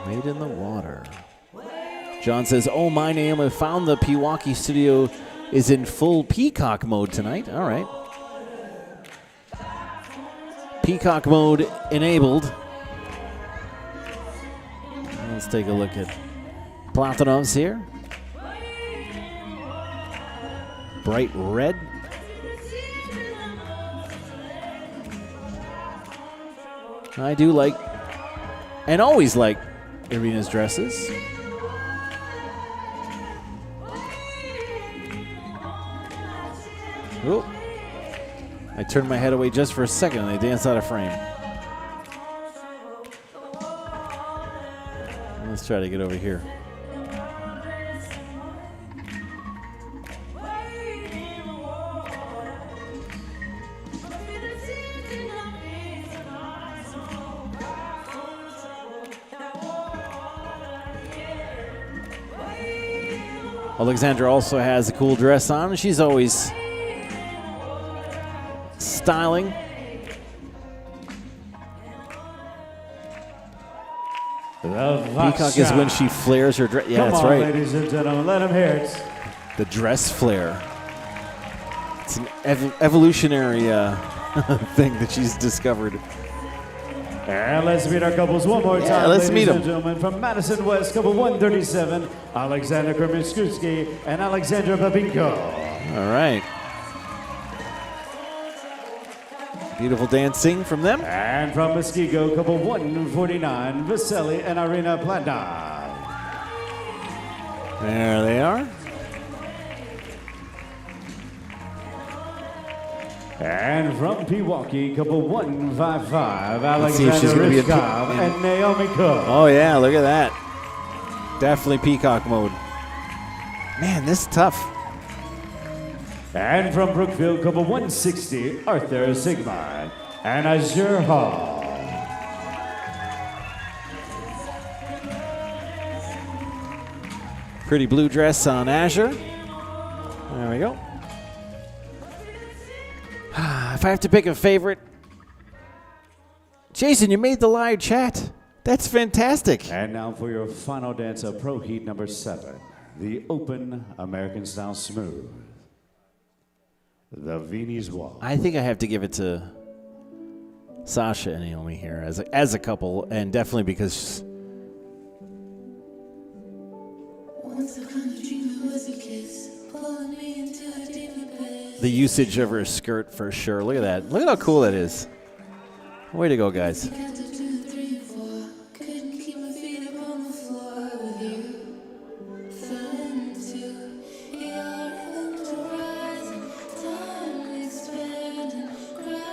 Made in the water. John says, oh, my Naomi found the Pewaukee studio is in full peacock mode tonight. All right. Peacock mode enabled. Let's take a look at Platonov's here. Bright red. I do like, and always like, Irina's dresses. Oh. I turned my head away just for a second and they danced out of frame. Let's try to get over here. Alexandra also has a cool dress on. She's always styling. Peacock is when she flares her dress. Yeah, Come that's on, right. Ladies and gentlemen, let them hear it. The dress flare. It's an evolutionary thing that she's discovered. And let's meet our couples one more time. Yeah, let's meet ladies and them. gentlemen, from Madison West, couple 137, Alexander Kremiskowski and Alexandra Babinko. All right. Beautiful dancing from them. And from Muskego, couple 149, Vasily and Irina Planda. There they are. And from Pewaukee, couple 155, Let's see if she's Alexander gonna be in Rishkov and Naomi Cook. Oh, yeah, look at that. Definitely Peacock mode. Man, this is tough. And from Brookfield, couple 160, Arthur Sigmund and Azure Hall. Pretty blue dress on Azure. There we go. If I have to pick a favorite, Jason, you made the live chat. That's fantastic. And now for your final dance of Pro Heat number 7, the Open American Style Smooth, the Viennese Waltz. I think I have to give it to Sasha and Naomi here as a couple, and definitely because the usage of her skirt for sure. Look at that. Look at how cool that is. Way to go, guys.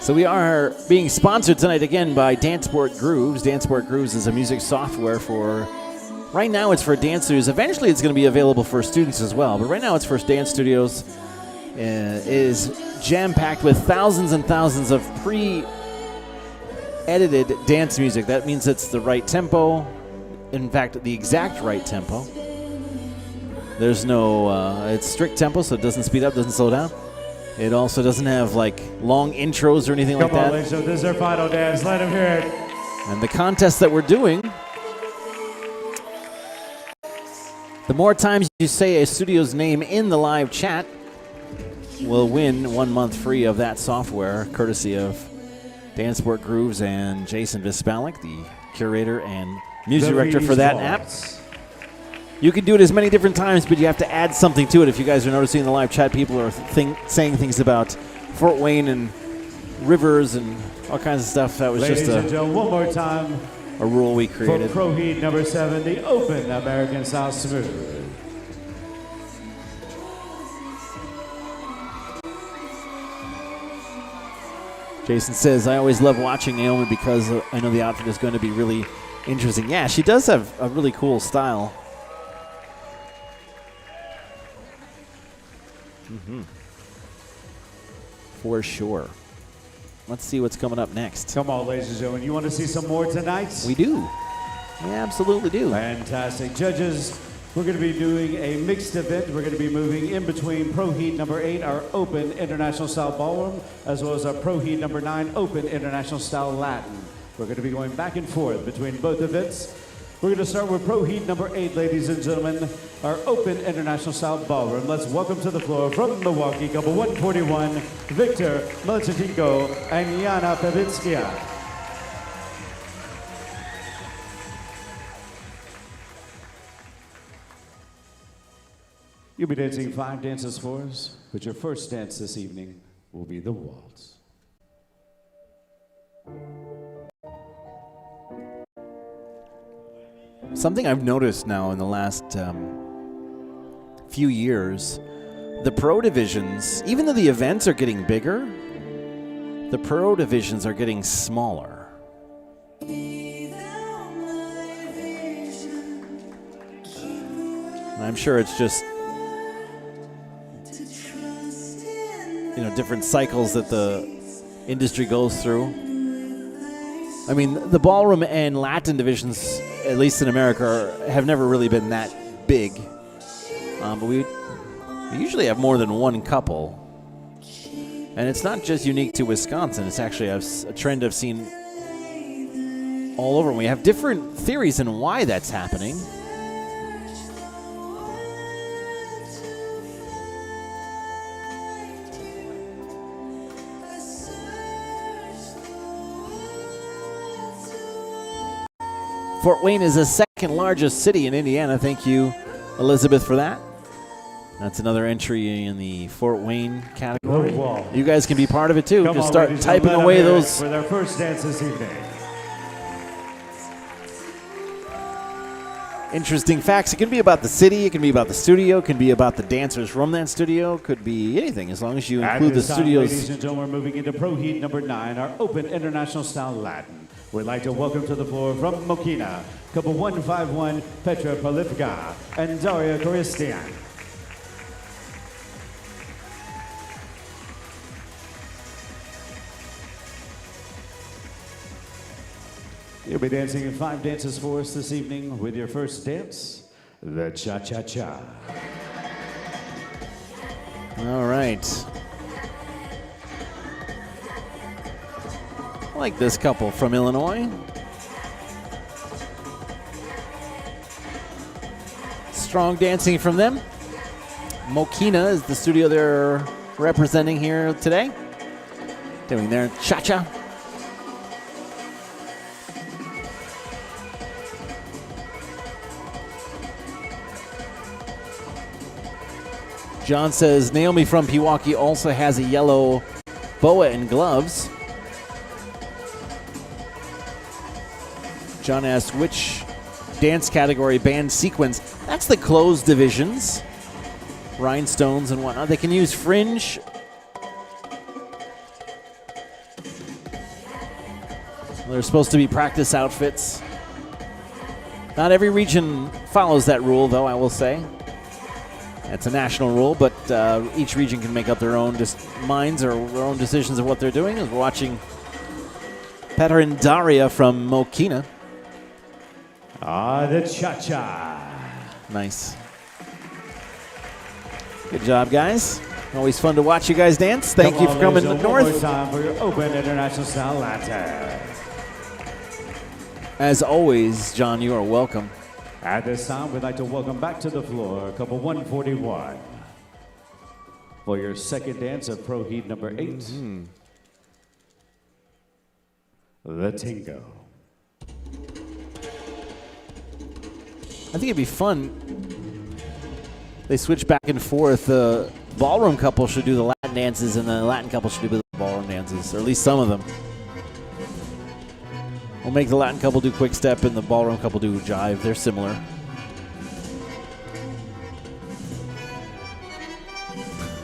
So we are being sponsored tonight again by Danceport Grooves. Danceport Grooves is a music software for, right now it's for dance studios. Eventually it's going to be available for students as well. But right now it's for dance studios. It is jam-packed with thousands and thousands of pre-edited dance music. That means it's the right tempo. In fact, the exact right tempo. There's no, it's strict tempo, so it doesn't speed up, doesn't slow down. It also doesn't have like long intros or anything like that. Come on, Lisa, this is our final dance. Let them hear it. And the contest that we're doing, the more times you say a studio's name in the live chat, will win 1 month free of that software, courtesy of Danceport Grooves and Jason Vispalik, the curator and music director for that app. You can do it as many different times, but you have to add something to it. If you guys are noticing in the live chat, people are saying things about Fort Wayne and rivers and all kinds of stuff. That was Ladies just and gentlemen, one more time a rule we for created. Pro Heat number 7, the Open American Style Smooth. Jason says, I always love watching Naomi because I know the outfit is going to be really interesting. Yeah, she does have a really cool style. For sure. Let's see what's coming up next. Come on, ladies and gentlemen. You want to see some more tonight? We do. We absolutely do. Fantastic. Judges, we're going to be doing a mixed event. We're going to be moving in between Pro Heat number 8, our Open International Style Ballroom, as well as our Pro Heat number 9, Open International Style Latin. We're going to be going back and forth between both events. We're going to start with Pro Heat number 8, ladies and gentlemen, our Open International Style Ballroom. Let's welcome to the floor from Milwaukee, couple 141, Victor Melchitenko and Yana Pevitskia. You'll be dancing 5 dances for us, but your first dance this evening will be the waltz. Something I've noticed now in the last few years, the pro divisions, even though the events are getting bigger, the pro divisions are getting smaller. And I'm sure it's just, different cycles that the industry goes through. I mean, the ballroom and Latin divisions, at least in America, have never really been that big. But we usually have more than one couple. And it's not just unique to Wisconsin. It's actually a trend I've seen all over. And we have different theories on why that's happening. Fort Wayne is the second largest city in Indiana. Thank you, Elizabeth, for that. That's another entry in the Fort Wayne category. You guys can be part of it too. Just start typing away those. For their first dance this evening. Interesting facts. It can be about the city. It can be about the studio. It can be about the dancers from that studio. It could be anything as long as you include the studios. Ladies and gentlemen, we're moving into Pro Heat number 9, our open international style Latin. We'd like to welcome to the floor from Mokina, couple 151, Petra Polivka and Daria Koristian. You'll be dancing in 5 dances for us this evening with your first dance, the Cha-Cha-Cha. All right. I like this couple from Illinois. Strong dancing from them. Mokina is the studio they're representing here today. Doing their cha-cha. John says Naomi from Pewaukee also has a yellow boa and gloves. John asked which dance category band sequence. That's the closed divisions, rhinestones and whatnot. They can use fringe. They're supposed to be practice outfits. Not every region follows that rule, though, I will say. It's a national rule, but each region can make up their own minds or their own decisions of what they're doing. As we're watching Petra and Daria from Mokina. The cha-cha. Nice. Good job, guys. Always fun to watch you guys dance. Thank you for coming north. One more time for your open international style Latin. As always, John, you are welcome. At this time, we'd like to welcome back to the floor couple 141 for your second dance of Pro Heat number 8, the Tango. I think it'd be fun. They switch back and forth. The ballroom couple should do the Latin dances, and the Latin couple should do the ballroom dances, or at least some of them. We'll make the Latin couple do Quickstep and the ballroom couple do Jive. They're similar.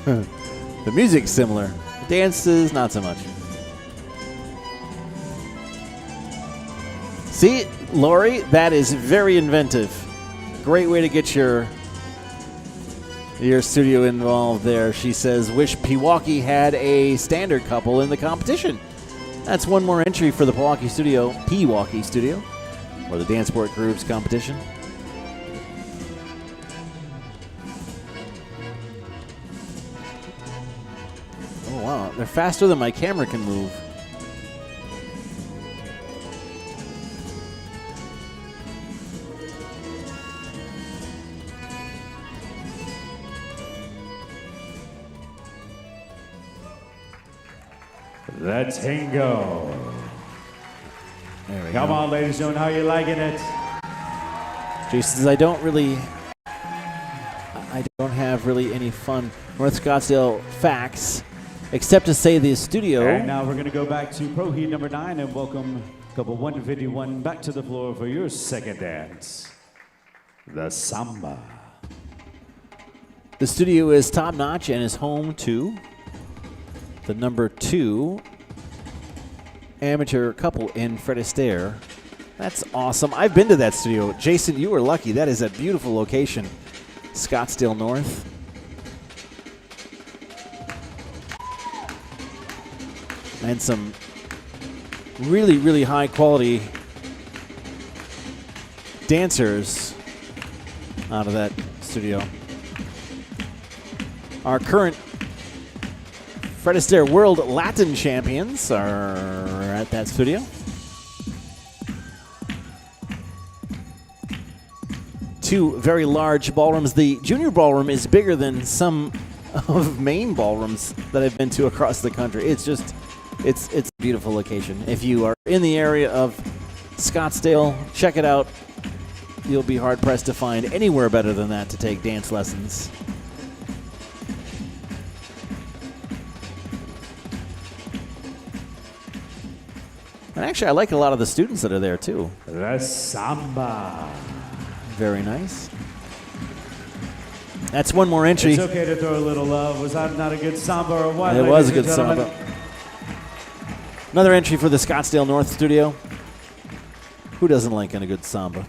The music's similar. The dances, not so much. See, Lori, that is very inventive. Great way to get your studio involved there. She says, wish Pewaukee had a standard couple in the competition. That's one more entry for the Pewaukee studio, or the Dance Sport Grooves competition. Oh, wow. They're faster than my camera can move. The Tango. There we Come go. on, ladies and gentlemen, how you liking it? Jason says, I don't have really any fun North Scottsdale facts, except to say the studio. And now we're going to go back to Pro Heat number 9 and welcome couple 151 back to the floor for your second dance, the Samba. The studio is top-notch and is home to the number 2 amateur couple in Fred Astaire. That's awesome. I've been to that studio. Jason, you were lucky. That is a beautiful location. Scottsdale North. And some really, really high quality dancers out of that studio. Our current Fred Astaire World Latin champions are at that studio. Two very large ballrooms. The junior ballroom is bigger than some of main ballrooms that I've been to across the country. It's a beautiful location. If you are in the area of Scottsdale, check it out. You'll be hard pressed to find anywhere better than that to take dance lessons. And actually, I like a lot of the students that are there too. The Samba. Very nice. That's one more entry. It's okay to throw a little love. Was that not a good Samba or what? It was a good Samba. Another entry for the Scottsdale North studio. Who doesn't like a good Samba?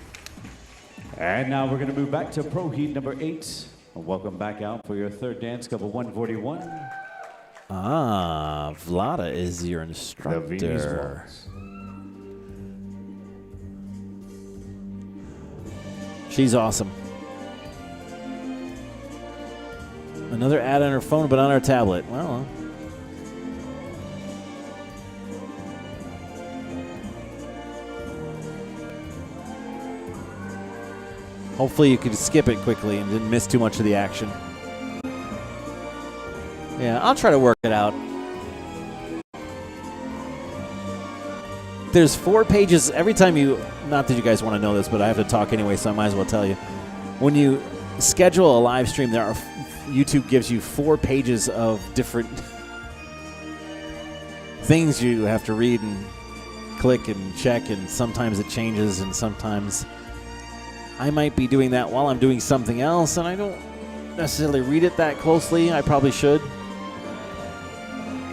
And now we're going to move back to Pro Heat number 8. Welcome back out for your third dance, couple 141. Ah, Vlada is your instructor. She's awesome. Another ad on her phone, but on her tablet. Well. Hopefully you could skip it quickly and didn't miss too much of the action. Yeah, I'll try to work it out. There's 4 pages every time you, not that you guys want to know this, but I have to talk anyway, so I might as well tell you. When you schedule a live stream, YouTube gives you 4 pages of different things you have to read and click and check, and sometimes it changes, and sometimes I might be doing that while I'm doing something else, and I don't necessarily read it that closely. I probably should.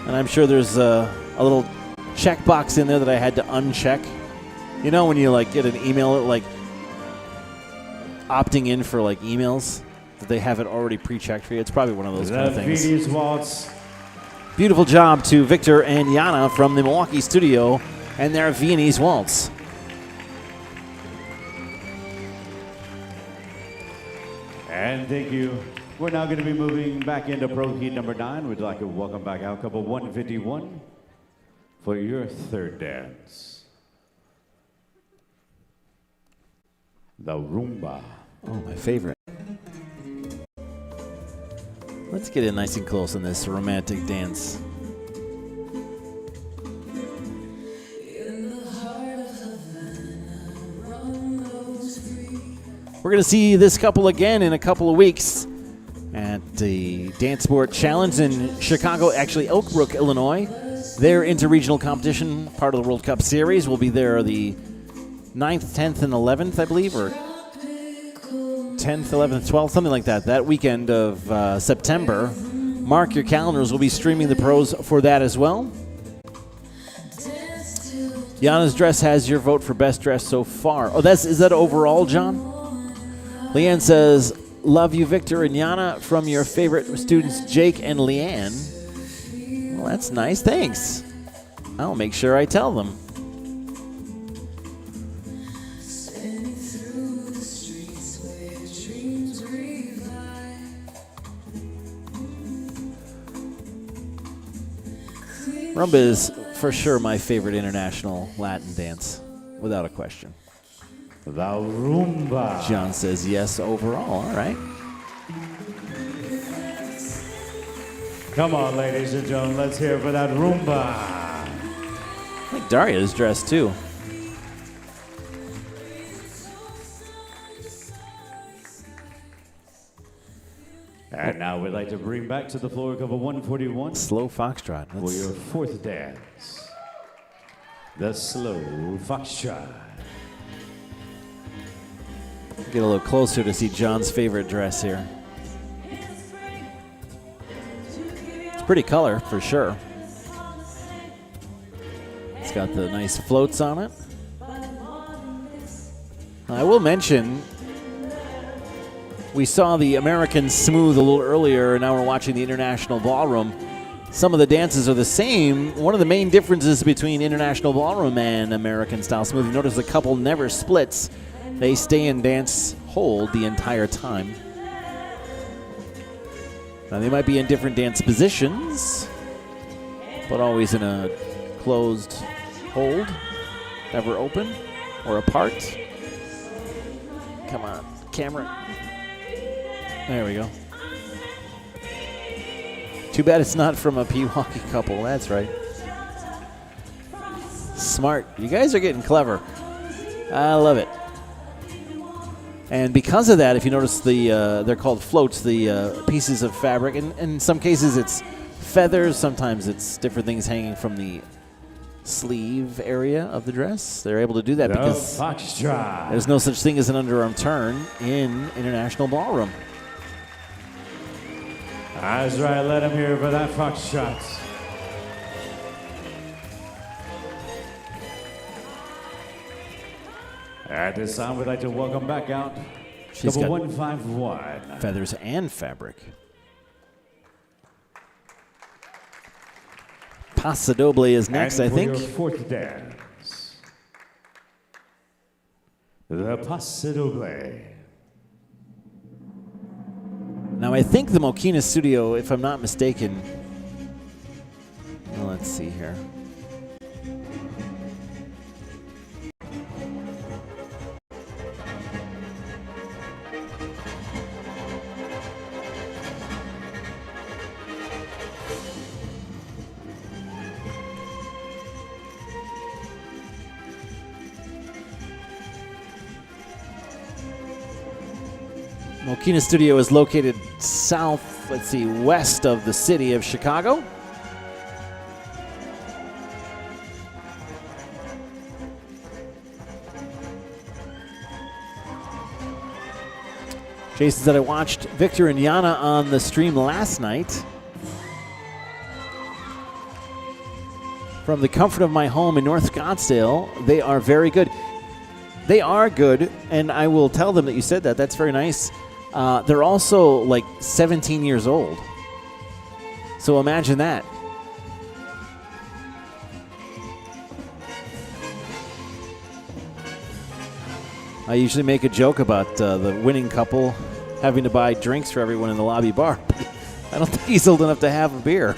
And I'm sure there's a little checkbox in there that I had to uncheck. You know when you like get an email, like opting in for like emails, that they have it already pre-checked for you. It's probably one of those kind of things. Viennese Waltz. Beautiful job to Victor and Yana from the Milwaukee studio and their Viennese Waltz. And thank you. We're now going to be moving back into Pro Heat number 9. We'd like to welcome back out couple 151 for your third dance. The Rumba. Oh, my favorite. Let's get in nice and close on this romantic dance. We're going to see this couple again in a couple of weeks at the Dance Sport Challenge in Chicago, actually Oak Brook, Illinois. Their interregional competition, part of the World Cup Series, will be there the 9th, 10th, and 11th, I believe, or 10th, 11th, 12th, something like that. That weekend of September. Mark your calendars. We'll be streaming the pros for that as well. Yana's dress has your vote for best dress so far. Oh, is that overall, John? Leanne says, love you, Victor and Yana, from your favorite students, Jake and Leanne. Well, that's nice. Thanks. I'll make sure I tell them. Rumba is for sure my favorite international Latin dance, without a question. The Rumba. John says yes overall. All right. Come on, ladies and gentlemen, let's hear it for that Rumba. I think Daria is dressed too. And now we'd like to bring back to the floor couple 141. Slow Foxtrot. For your fourth dance. The Slow Foxtrot. Get a little closer to see John's favorite dress here. It's pretty color for sure. It's got the nice floats on it. I will mention, we saw the American Smooth a little earlier, and now we're watching the International Ballroom. Some of the dances are the same. One of the main differences between International Ballroom and American Style Smooth, you notice the couple never splits. They stay in dance hold the entire time. Now, they might be in different dance positions, but always in a closed hold, never open or apart. Come on, camera. There we go. Too bad it's not from a Pewaukee couple. That's right. Smart. You guys are getting clever. I love it. And because of that, if you notice, they're called floats, the pieces of fabric. And in some cases, it's feathers. Sometimes it's different things hanging from the sleeve area of the dress. They're able to do that because Foxtrot. There's no such thing as an underarm turn in International Ballroom. That's right, let him hear for that Foxtrot. At this time, we'd like to welcome back out She's number got 151. feathers and fabric. Paso Doble is next, And I for think. your fourth dance, the Paso Doble. Now, I think the Mokina studio, if I'm not mistaken, well, let's see here. Mokina Studio is located west of the city of Chicago. Jason said, I watched Victor and Yana on the stream last night. From the comfort of my home in North Scottsdale, they are very good. They are good, and I will tell them that you said that. That's very nice. They're also like 17 years old. So imagine that. I usually make a joke about the winning couple having to buy drinks for everyone in the lobby bar. I don't think he's old enough to have a beer.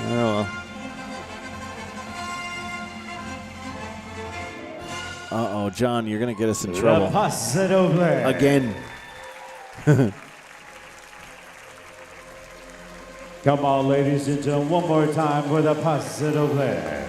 Oh, well. Uh-oh, John, you're going to get us in trouble. The Paso Doble. Again. Come on, ladies and gentlemen, one more time for the Paso Doble.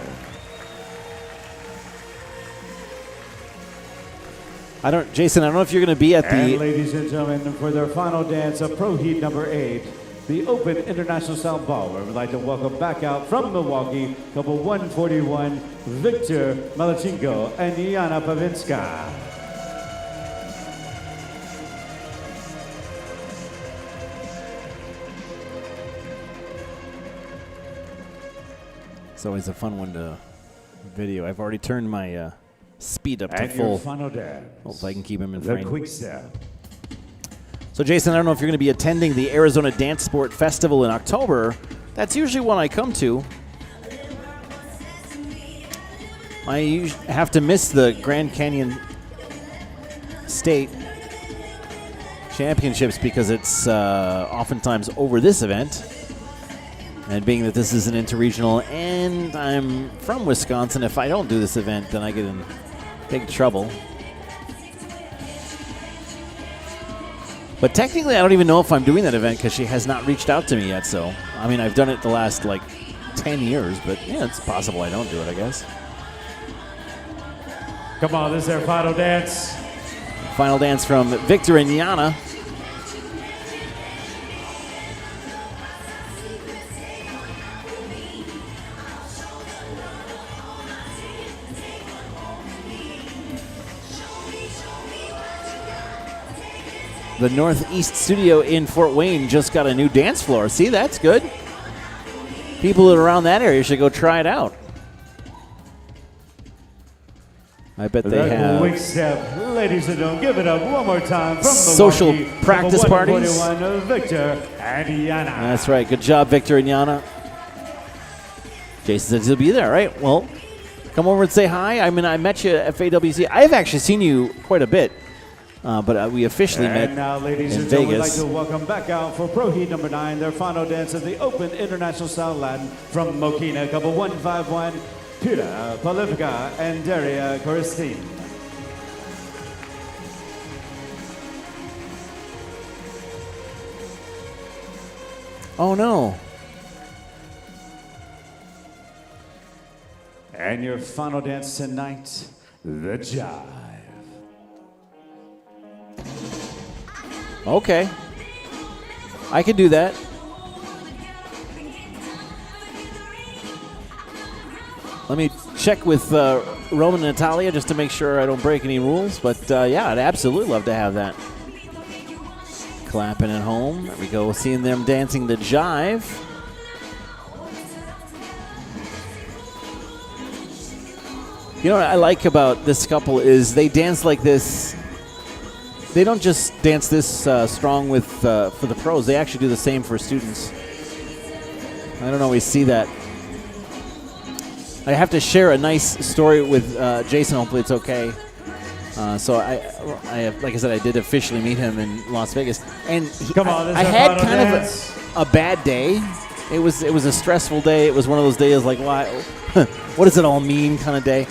Jason, I don't know if you're going to be at And the... ladies and gentlemen, for their final dance of Pro Heat number 8, the Open International Style Ballroom, we'd like to welcome back out from Milwaukee, couple 141, Victor Malachenko and Yana Pavinska. It's always a fun one to video. I've already turned my speed up to And full. your final dance, Hope I can keep him in the frame. Quickstep. So, Jason, I don't know if you're going to be attending the Arizona Dance Sport Festival in October. That's usually one I come to. I have to miss the Grand Canyon State Championships because it's oftentimes over this event. And being that this is an interregional and I'm from Wisconsin, if I don't do this event, then I get in big trouble. But technically, I don't even know if I'm doing that event because she has not reached out to me yet. So, I mean, I've done it the last, 10 years. But, yeah, it's possible I don't do it, I guess. Come on, this is their final dance. Final dance from Victor and Yana. The Northeast Studio in Fort Wayne just got a new dance floor. See, that's good. People around that area should go try it out. I bet they have Quickstep, ladies and gentlemen, give it up one more time from social Milwaukee, practice number parties. 141, Victor and Yana. That's right. Good job, Victor and Yana. Jason says he'll be there, right? Well, come over and say hi. I mean, I met you at FAWC. I've actually seen you quite a bit. But we officially met And now, ladies in and gentlemen, we'd like Vegas. to welcome back out for Pro Heat number 9, their final dance of the Open International Style Latin from Mokina, couple 151, Pira Polivica and Daria Coristine. Oh no. And your final dance tonight, the Jive. Okay. I could do that. Let me check with Roman and Natalia just to make sure I don't break any rules. But yeah, I'd absolutely love to have that. Clapping at home. There we go. Seeing them dancing the Jive. You know what I like about this couple is they dance like this. They don't just dance this strong with for the pros. They actually do the same for students. I don't always see that. I have to share a nice story with Jason. Hopefully, it's okay. So I have, like I said, I did officially meet him in Las Vegas, and I had kind of a bad day. It was a stressful day. It was one of those days like, why? What does it all mean? Kind of day.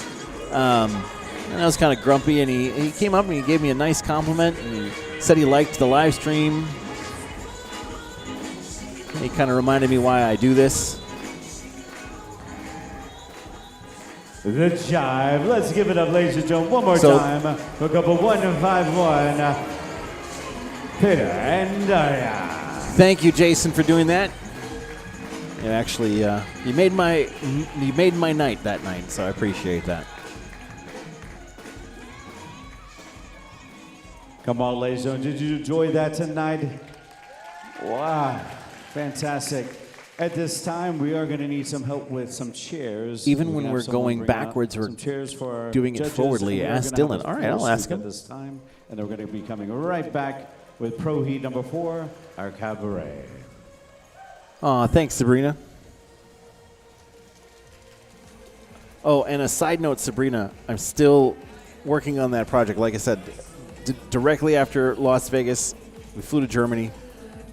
And I was kind of grumpy, and he came up and he gave me a nice compliment, and he said he liked the live stream. He kind of reminded me why I do this. The Jive. Let's give it up, ladies and gentlemen, one more time for couple 151, Peter and Daria. Thank you, Jason, for doing that. It actually, you made my night that night, so I appreciate that. Come on, ladies and gentlemen, did you enjoy that tonight? Wow, fantastic. At this time, we are going to need some help with some chairs. Even when we're going backwards, we're doing it forwardly. Ask Dylan. All right, I'll ask him. This time, and then we're going to be coming right back with Pro Heat number 4, our Cabaret. Aw, thanks, Sabrina. Oh, and a side note, Sabrina, I'm still working on that project. Like I said, directly after Las Vegas, we flew to Germany,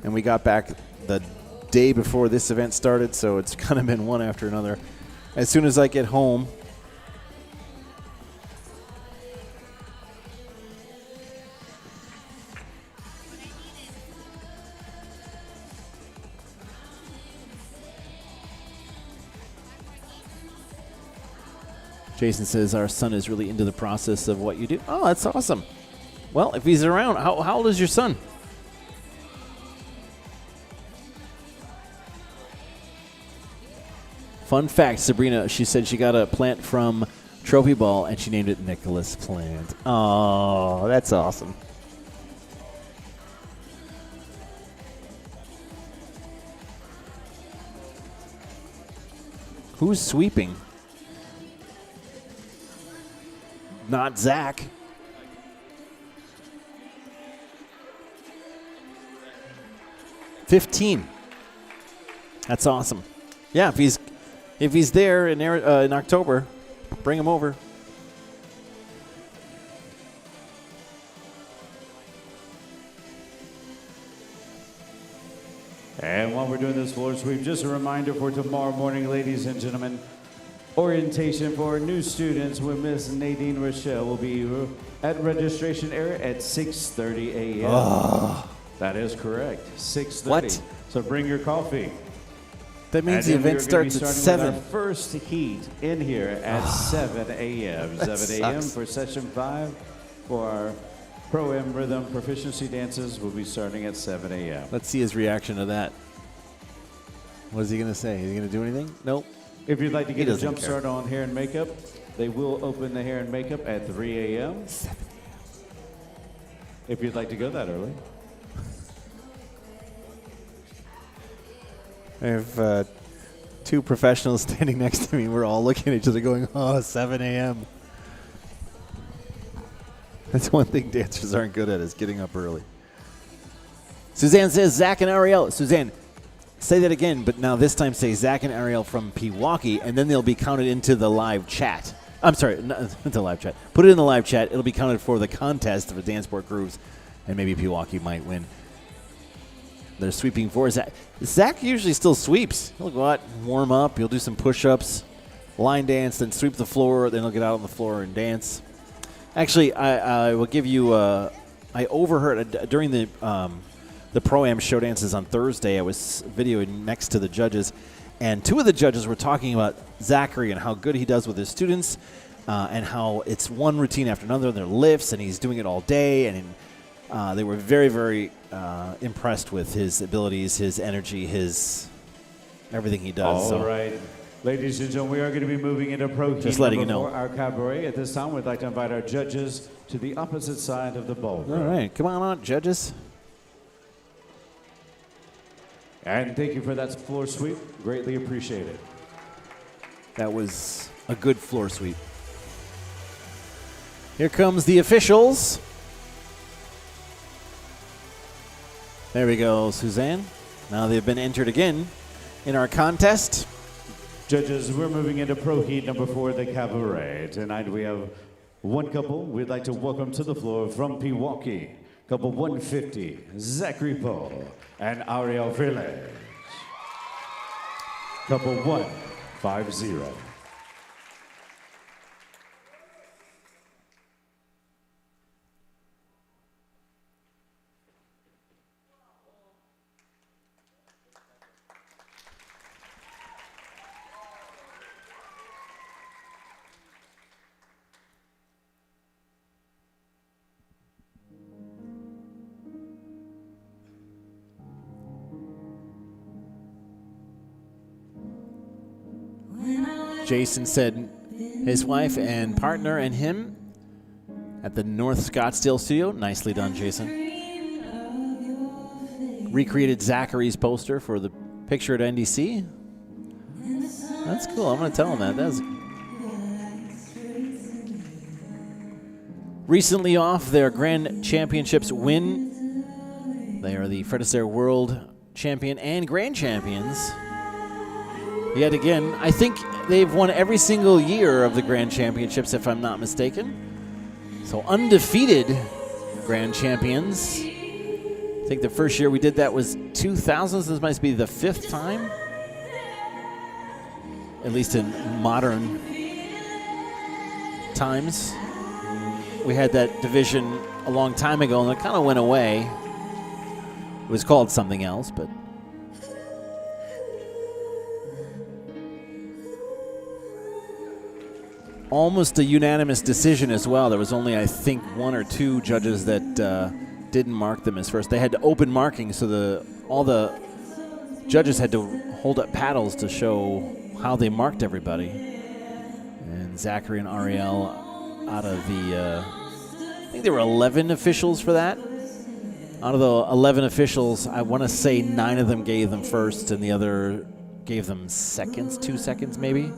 and we got back the day before this event started, so it's kind of been one after another. As soon as I get home, Jason says our son is really into the process of what you do. Oh, that's awesome. Well, if he's around, how old is your son? Fun fact, Sabrina, she said she got a plant from Trophy Ball, and she named it Nicholas Plant. Oh, that's awesome. Who's sweeping? Not Zach. $15. That's awesome. Yeah, if he's there in October, bring him over. And while we're doing this floor sweep, just a reminder for tomorrow morning, ladies and gentlemen, orientation for new students with Miss Nadine Rochelle will be at registration area at 6:30 a.m. Oh. That is correct, 6:30. What? So bring your coffee. That means the event starts at 7. Our first heat in here at 7 a.m. 7 a.m. for session 5 for our Pro-Am Rhythm Proficiency Dances will be starting at 7 a.m. Let's see his reaction to that. What is he going to say? Is he going to do anything? Nope. If you'd like to get a jump care. start on hair and makeup, they will open the hair and makeup at 3 a.m. 7 a.m. If you'd like to go that early. I have 2 professionals standing next to me. We're all looking at each other going, oh, 7 a.m. That's one thing dancers aren't good at is getting up early. Suzanne says Zach and Ariel. Suzanne, say that again, but now this time say Zach and Ariel from Pewaukee, and then they'll be counted into the live chat. I'm sorry, not the live chat. Put it in the live chat. It'll be counted for the contest of the Dance Sport Grooves, and maybe Pewaukee might win. They're sweeping for Zach. Zach usually still sweeps. He'll go out, warm up. He'll do some push-ups, line dance, then sweep the floor. Then he'll get out on the floor and dance. Actually, I will give you. I overheard during the Pro-Am show dances on Thursday. I was videoing next to the judges, and two of the judges were talking about Zachary and how good he does with his students, and how it's one routine after another. And their lifts, and he's doing it all day. And they were very, very impressed with his abilities, his energy, his everything he does. All right. Ladies and gentlemen, we are going to be moving into Pro Heat. Just letting you know. For our cabaret. At this time, we'd like to invite our judges to the opposite side of the ballroom. All right. Come on out, judges. And thank you for that floor sweep. Greatly appreciated. That was a good floor sweep. Here comes the officials. There we go, Suzanne. Now they've been entered again in our contest. Judges, we're moving into Pro Heat number 4, the Cabaret. Tonight we have one couple we'd like to welcome to the floor from Pewaukee. Couple 150, Zachary Paul and Ariel Village. Couple 150. Jason said his wife and partner and him at the North Scottsdale studio. Nicely done, Jason. Recreated Zachary's poster for the picture at NDC. That's cool. I'm going to tell him that. That's recently off their Grand Championships win. They are the Fred Astaire World Champion and Grand Champions. Yet again, I think they've won every single year of the Grand Championships, if I'm not mistaken. So undefeated Grand Champions. I think the first year we did that was 2000. This must be the 5th time, at least in modern times. We had that division a long time ago, and it kind of went away. It was called something else, but almost a unanimous decision as well. There was only, I think, 1 or 2 judges that didn't mark them as first. They had to open marking, so all the judges had to hold up paddles to show how they marked everybody. And Zachary and Ariel, out of the, I think there were 11 officials for that. Out of the 11 officials, I want to say 9 of them gave them first, and the other gave them seconds, 2 seconds maybe.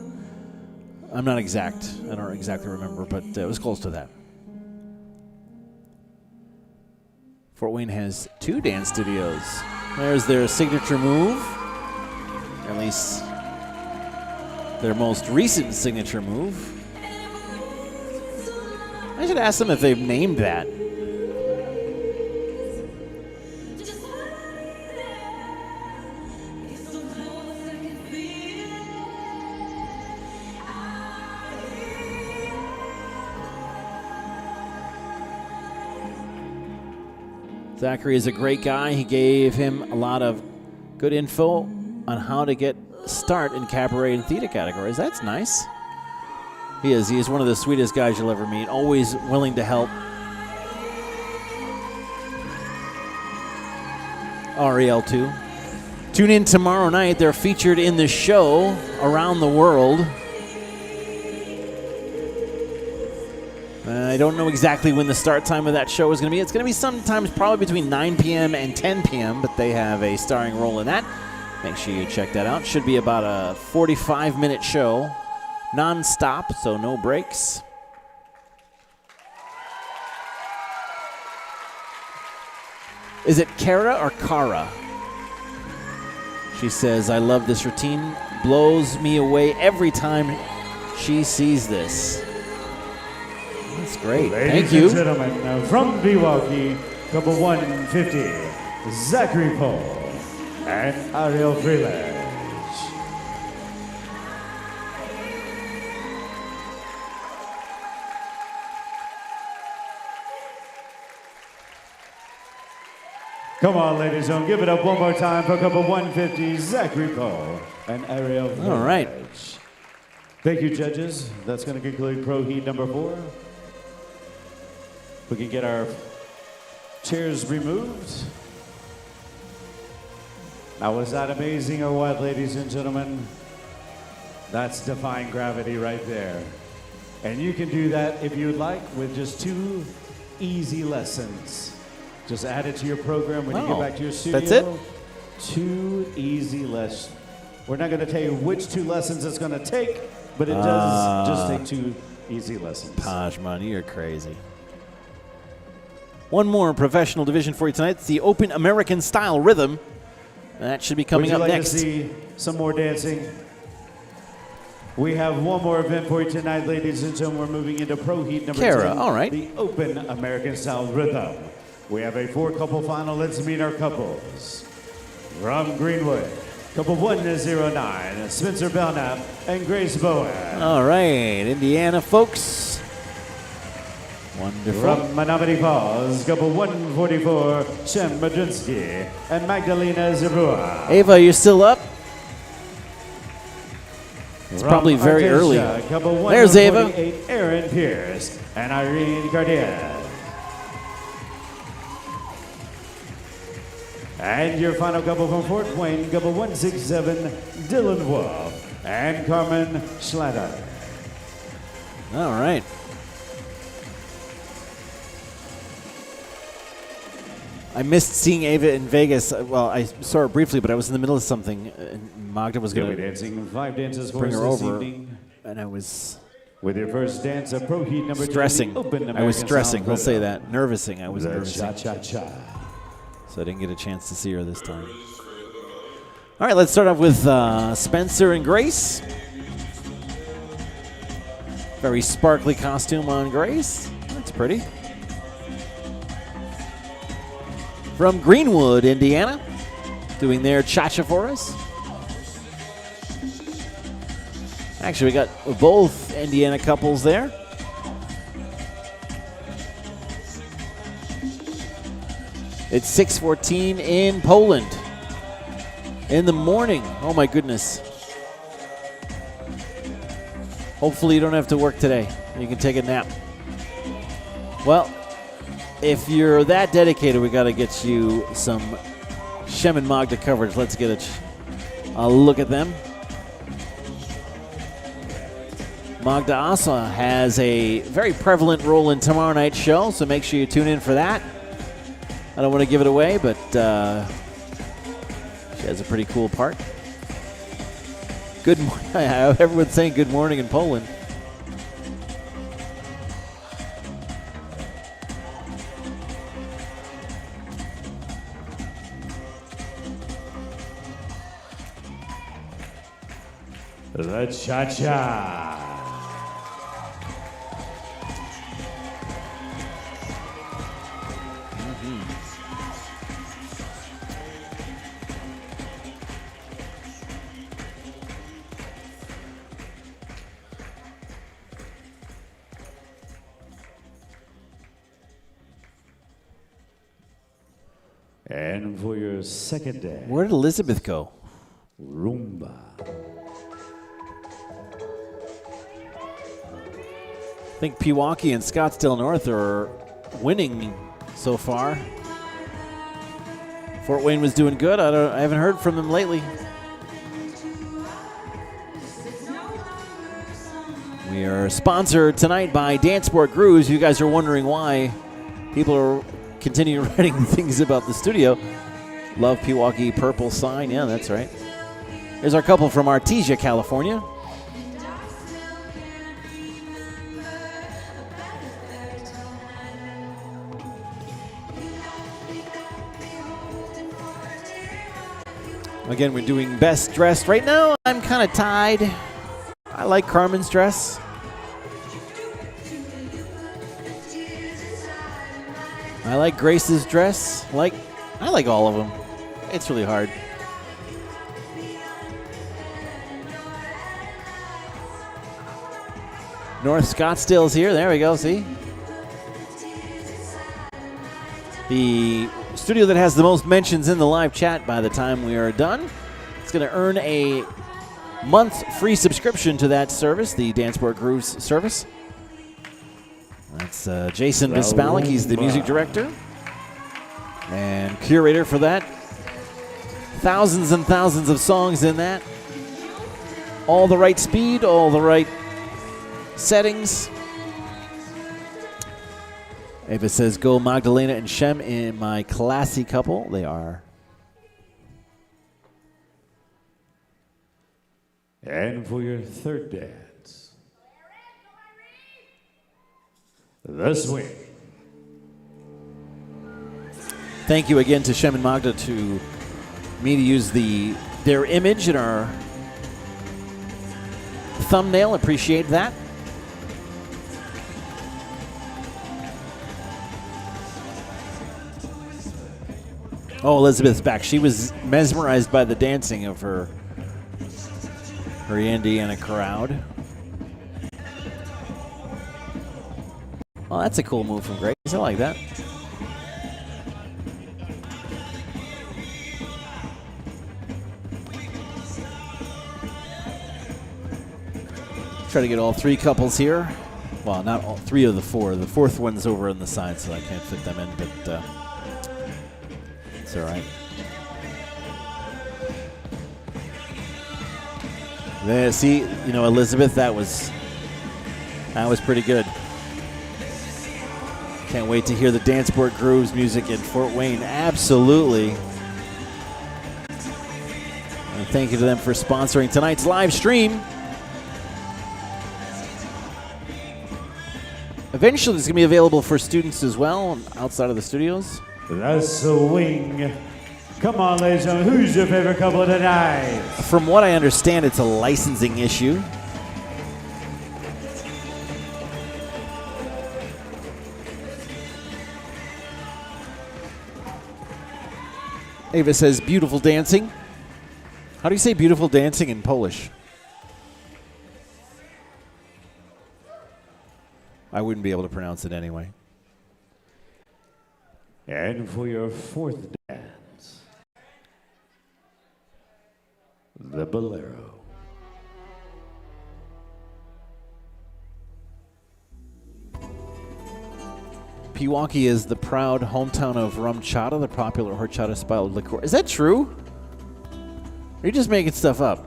I'm not exact. I don't exactly remember, but it was close to that. Fort Wayne has 2 dance studios. There's their signature move, at least their most recent signature move. I should ask them if they've named that. Zachary is a great guy. He gave him a lot of good info on how to get start in cabaret and theater categories. That's nice. He is. He is one of the sweetest guys you'll ever meet. Always willing to help. Ariel, too. Tune in tomorrow night. They're featured in the show Around the World. I don't know exactly when the start time of that show is going to be. It's going to be sometimes probably between 9 p.m. and 10 p.m., but they have a starring role in that. Make sure you check that out. Should be about a 45-minute show, non-stop, so no breaks. Is it Kara or Kara? She says, I love this routine. Blows me away every time she sees this. That's great. Ladies Thank you. and gentlemen, from Milwaukee, couple 150, Zachary Paul and Ariel Freeland. Come on, ladies and gentlemen, give it up one more time for couple 150, Zachary Paul and Ariel Freeland. All right. Thank you, judges. That's going to conclude Pro Heat number 4. We can get our chairs removed. Now, was that amazing or what, ladies and gentlemen? That's defying gravity right there. And you can do that if you'd like with just 2 easy lessons. Just add it to your program when you get back to your studio. That's it? 2 easy lessons. We're not going to tell you which 2 lessons it's going to take, but it does just take 2 easy lessons. Pajman, you're crazy. One more professional division for you tonight. It's the Open American Style Rhythm. That should be coming up Would you like next. to see some more dancing? We have one more event for you tonight, ladies and gentlemen. We're moving into Pro Heat number 10. All right. The Open American Style Rhythm. We have a 4-couple final. Let's meet our couples. From Greenwood, couple 109, Spencer Belknap and Grace Bowen. All right, Indiana folks. Wonderful. From Menominee Falls, couple 144, Shem Madrinsky and Magdalena Zerua. Ava, you still up? It's From probably very Artesia, early. Couple There's Ava. 148, Aaron Pierce and Irene Cardier. And your final couple from Fort Wayne, couple 167, Dylan Wolf and Carmen Schlatter. All right. I missed seeing Ava in Vegas. Well, I saw her briefly, but I was in the middle of something. And Magda was going to dancing 5 dances for bring us her this over, evening. and I was With your first dance of Pro Heat number 10, stressing. the Open I was American stressing. Style I'll say Rhythm. that. Nervousing. I was The nervous. cha-cha-cha. So I didn't get a chance to see her this time. All right, let's start off with Spencer and Grace. Very sparkly costume on Grace. That's pretty. From Greenwood, Indiana, doing their cha-cha for us. Actually, we got both Indiana couples there. It's 6:14 in Poland. In the morning. Oh my goodness. Hopefully you don't have to work today. You can take a nap. Well, if you're that dedicated, we got to get you some Shem and Magda coverage. Let's get a look at them. Magda also has a very prevalent role in tomorrow night's show, so make sure you tune in for that. I don't want to give it away, but she has a pretty cool part. Good morning. Everyone's saying good morning in Poland. The cha-cha. And for your second day, Where did Elizabeth go? Rumba. I think Pewaukee and Scottsdale North are winning so far. Fort Wayne was doing good. I haven't heard from them lately. We are sponsored tonight by Danceport Grooves. You guys are wondering why people are continuing writing things about the studio. Love Pewaukee purple sign. Yeah, that's right. Here's our couple from Artesia, California. Again, we're doing best dressed. Right now, I'm kind of tied. I like Carmen's dress. I like Grace's dress. I like all of them. It's really hard. North Scottsdale's here. There we go. See? The studio that has the most mentions in the live chat by the time we are done. It's going to earn a month's free subscription to that service, the Danceport Grooves service. That's Jason Vispalik. He's the music director and curator for that. Thousands and thousands of songs in that. All the right speed, all the right settings. Ava says, go Magdalena and Shem in my classy couple. They are. And for your third dance, the swing. Thank you again to Shem and Magda to use their image in our thumbnail. Appreciate that. Oh, Elizabeth's back. She was mesmerized by the dancing of her Indiana crowd. Well, that's a cool move from Grace. I like that. Try to get all three couples here. Well, not all three of the four. The fourth one's over on the side, so I can't fit them in, but it's all right. There, see, Elizabeth, that was pretty good. Can't wait to hear the Danceport Grooves music in Fort Wayne. Absolutely. And thank you to them for sponsoring tonight's live stream. Eventually, it's going to be available for students as well outside of the studios. The swing. Come on, ladies and gentlemen, who's your favorite couple tonight? From what I understand, it's a licensing issue. Ava says, beautiful dancing. How do you say beautiful dancing in Polish? I wouldn't be able to pronounce it anyway. And for your fourth dance, the Bolero. Pewaukee is the proud hometown of rum chata, the popular horchata style liqueur. Is that true? Or are you just making stuff up?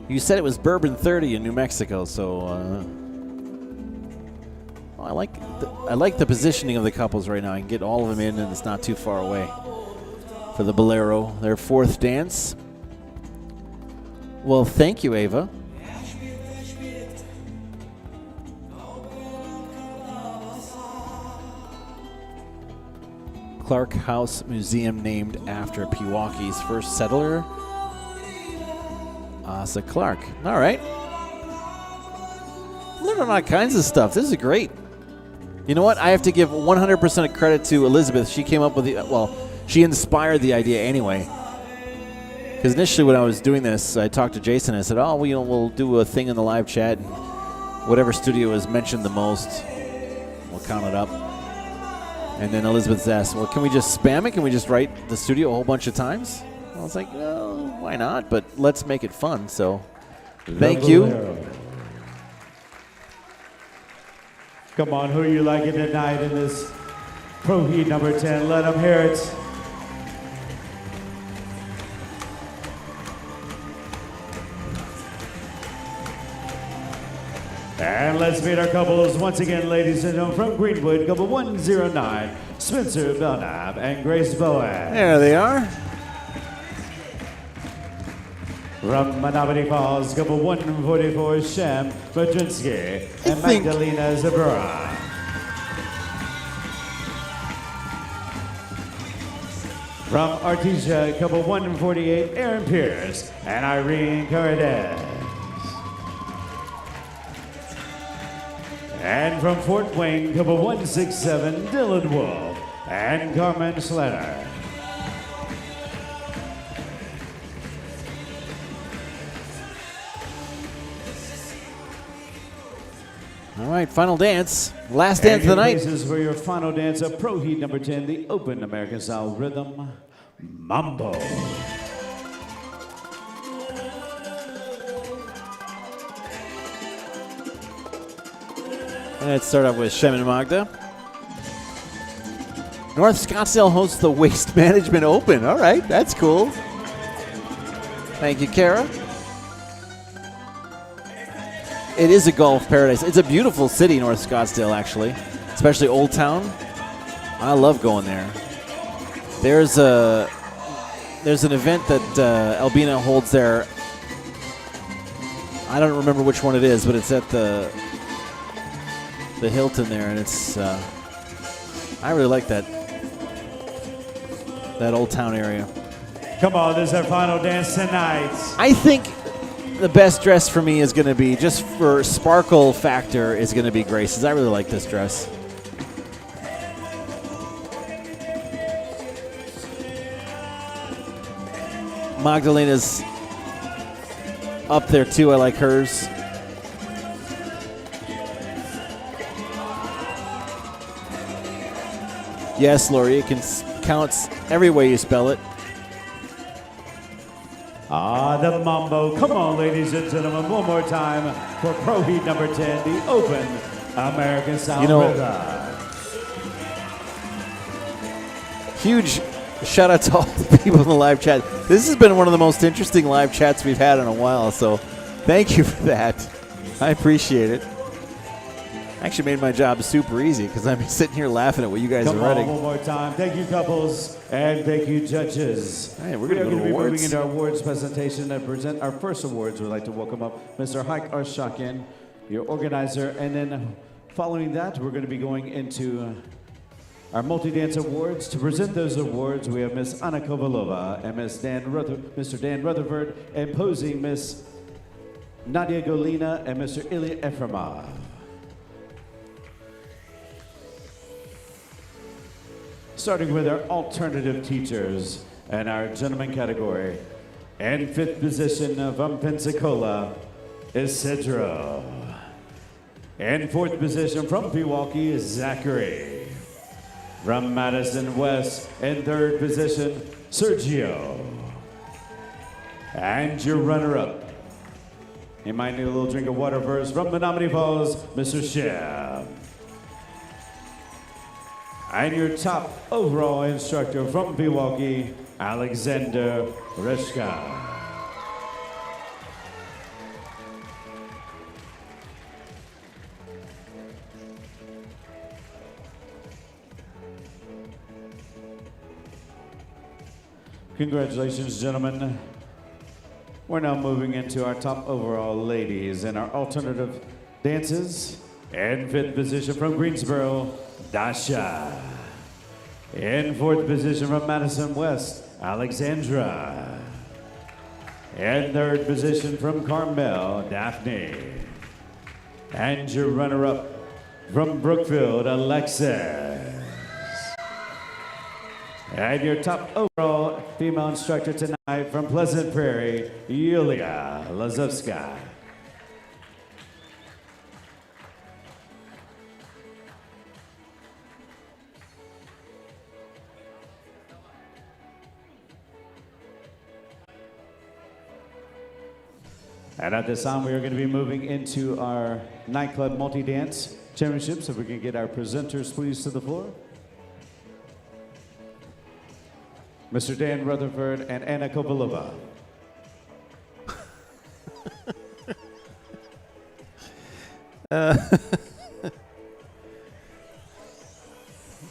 You said it was Bourbon 30 in New Mexico, so I like the positioning of the couples right now. I can get all of them in, and it's not too far away. For the Bolero, their fourth dance. Well, thank you, Ava. Clark House Museum named after Pewaukee's first settler, Asa Clark. All right. Learning all kinds of stuff. This is great. You know what? I have to give 100% of credit to Elizabeth. She came up with she inspired the idea anyway. Because initially when I was doing this, I talked to Jason and I said, we'll do a thing in the live chat. Whatever studio is mentioned the most, we'll count it up. And then Elizabeth asked, well, can we just spam it? Can we just write the studio a whole bunch of times? I was like, well, why not? But let's make it fun. So thank you. Come on, who are you liking tonight in this Pro Heat number 10? Let them hear it. And let's meet our couples once again, ladies and gentlemen, from Greenwood, couple 109, Spencer Belknap and Grace Bowen. There they are. From Menominee Falls, couple 144, Shem Badrinsky and Magdalena Zabura. From Artesia, couple 148, Aaron Pierce and Irene Cordes. And from Fort Wayne, couple 167, Dylan Wolf and Carmen Slater. All right, final dance. Last dance of the night. This is for your final dance of Pro Heat number 10, the Open American Style Rhythm Mambo. And let's start off with Shem and Magda. North Scottsdale hosts the Waste Management Open. All right, that's cool. Thank you, Kara. It is a golf paradise. It's a beautiful city, North Scottsdale, actually, especially Old Town. I love going there. There's an event that Albina holds there. I don't remember which one it is, but it's at the Hilton there, and it's I really like that Old Town area. Come on, this is our final dance tonight. I think the best dress for me is going to be, just for sparkle factor, is going to be Grace's. I really like this dress. Magdalena's up there too. I like hers. Yes, Lori, it counts every way you spell it. The Mambo. Come on, ladies and gentlemen, one more time for Pro Heat number 10, the Open American Style Rhythm. Huge shout out to all the people in the live chat. This has been one of the most interesting live chats we've had in a while, so thank you for that. I appreciate it. Actually made my job super easy because I'm sitting here laughing at what you guys are writing. One more time. Thank you, couples, and thank you, judges. All right, we're going going to be moving into our awards presentation and present our first awards. We'd like to welcome up Mr. Haik Arshakian, your organizer, and then following that, we're going to be going into our multi-dance awards. To present those awards, we have Miss Anna Kovalova and Mr. Dan Rutherford, and posing Miss Nadia Golina and Mr. Ilya Efremov. Starting with our alternative teachers and our gentleman category. In fifth position from Pensacola is Cedro. In fourth position from Pewaukee is Zachary. From Madison West, in third position, Sergio. And your runner-up, you might need a little drink of water first, from Menominee Falls, Mr. Sham. And your top overall instructor from Pewaukee, Alexander Reshka. Congratulations, gentlemen. We're now moving into our top overall ladies in our alternative dances. In fifth position from Greensboro, Dasha. In fourth position from Madison West, Alexandra. In third position from Carmel, Daphne. And your runner-up from Brookfield, Alexis. And your top overall female instructor tonight from Pleasant Prairie, Yulia Lazovska. And at this time, we are going to be moving into our nightclub multi-dance championships. If we can get our presenters, please, to the floor. Mr. Dan Rutherford and Anna Kovalova.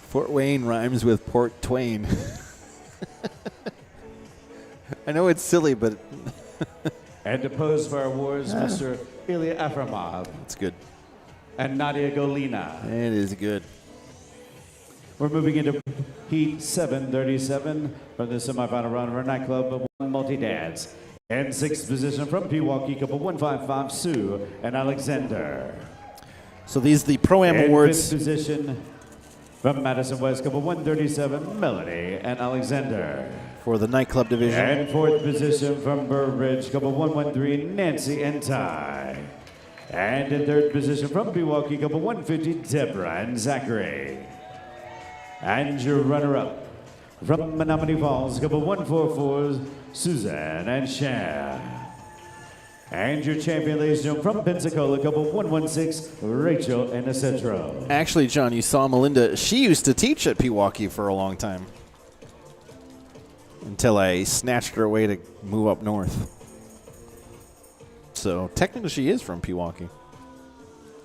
Fort Wayne rhymes with Port Twain. I know it's silly, but... And to pose for our awards, Mr. Ilya Efremov. That's good. And Nadia Golina. It is good. We're moving into Heat 737 from the semifinal round of our nightclub multi-dance. In sixth position from Pewaukee, couple 155, Sue and Alexander. So these are the Pro-Am In Awards. fifth position from Madison West, couple 137, Melanie and Alexander. For the nightclub division. And fourth position from Burbridge, couple 113, Nancy and Ty. And in third position from Milwaukee, couple 150, Deborah and Zachary. And your runner-up from Menominee Falls, couple 144, Suzanne and Shan. And your champion, ladies and gentlemen, from Pensacola, couple 116, Rachel and Acetro. Actually, John, you saw Melinda. She used to teach at Pewaukee for a long time. Until I snatched her away to move up north. So technically she is from Pewaukee.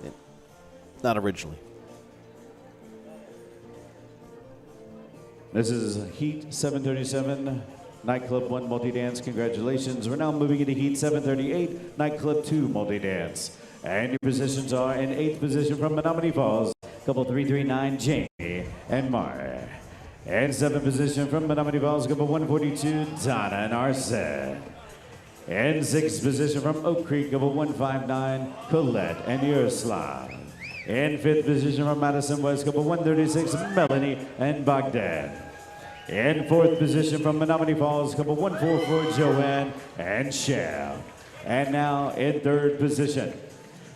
Yeah. Not originally. This is Heat 737, Nightclub 1 Multi-Dance. Congratulations. We're now moving into Heat 738, Nightclub 2 Multi-Dance. And your positions are in 8th position from Menominee Falls, couple 339, Jamie and Mark. And 7th position from Menominee Falls, couple 142, Donna and Arset. And 6th position from Oak Creek, couple 159, Colette and Yaroslav. In 5th position from Madison West, couple 136, Melanie and Bogdan. In 4th position from Menominee Falls, couple 144, Joanne and Shell. And now in 3rd position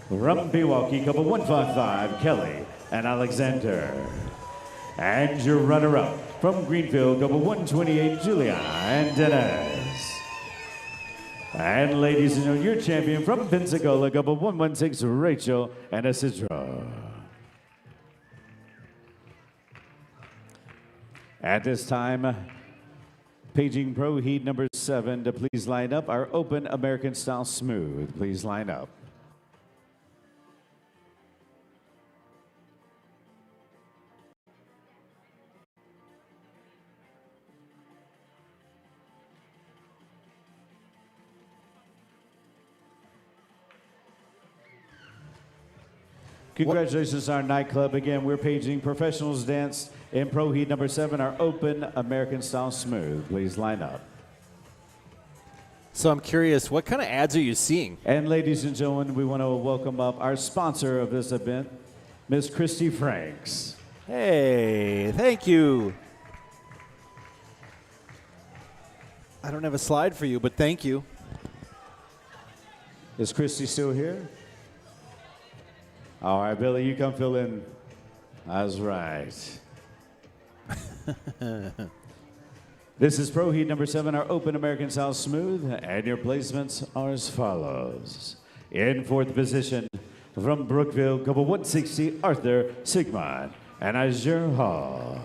from Pewaukee, couple 155, Kelly and Alexander. And your runner-up from Greenfield, couple 128, Juliana and Dennis. And ladies and gentlemen, your champion from Pensacola, couple 116, Rachel and Isidro. At this time, paging Pro Heat number 7 to please line up our open American style smooth. Please line up. Congratulations to our nightclub. Again, we're paging Professionals Dance in Pro Heat number 7, our open American style smooth. Please line up. So I'm curious, what kind of ads are you seeing? And ladies and gentlemen, we want to welcome up our sponsor of this event, Miss Christy Franks. Hey, thank you. I don't have a slide for you, but thank you. Is Christy still here? All right, Billy, you come fill in. That's right. This is Pro Heat number 7, our open American style smooth, and your placements are as follows. In 4th position from Brookville, couple 160, Arthur Sigmund and Azure Hall.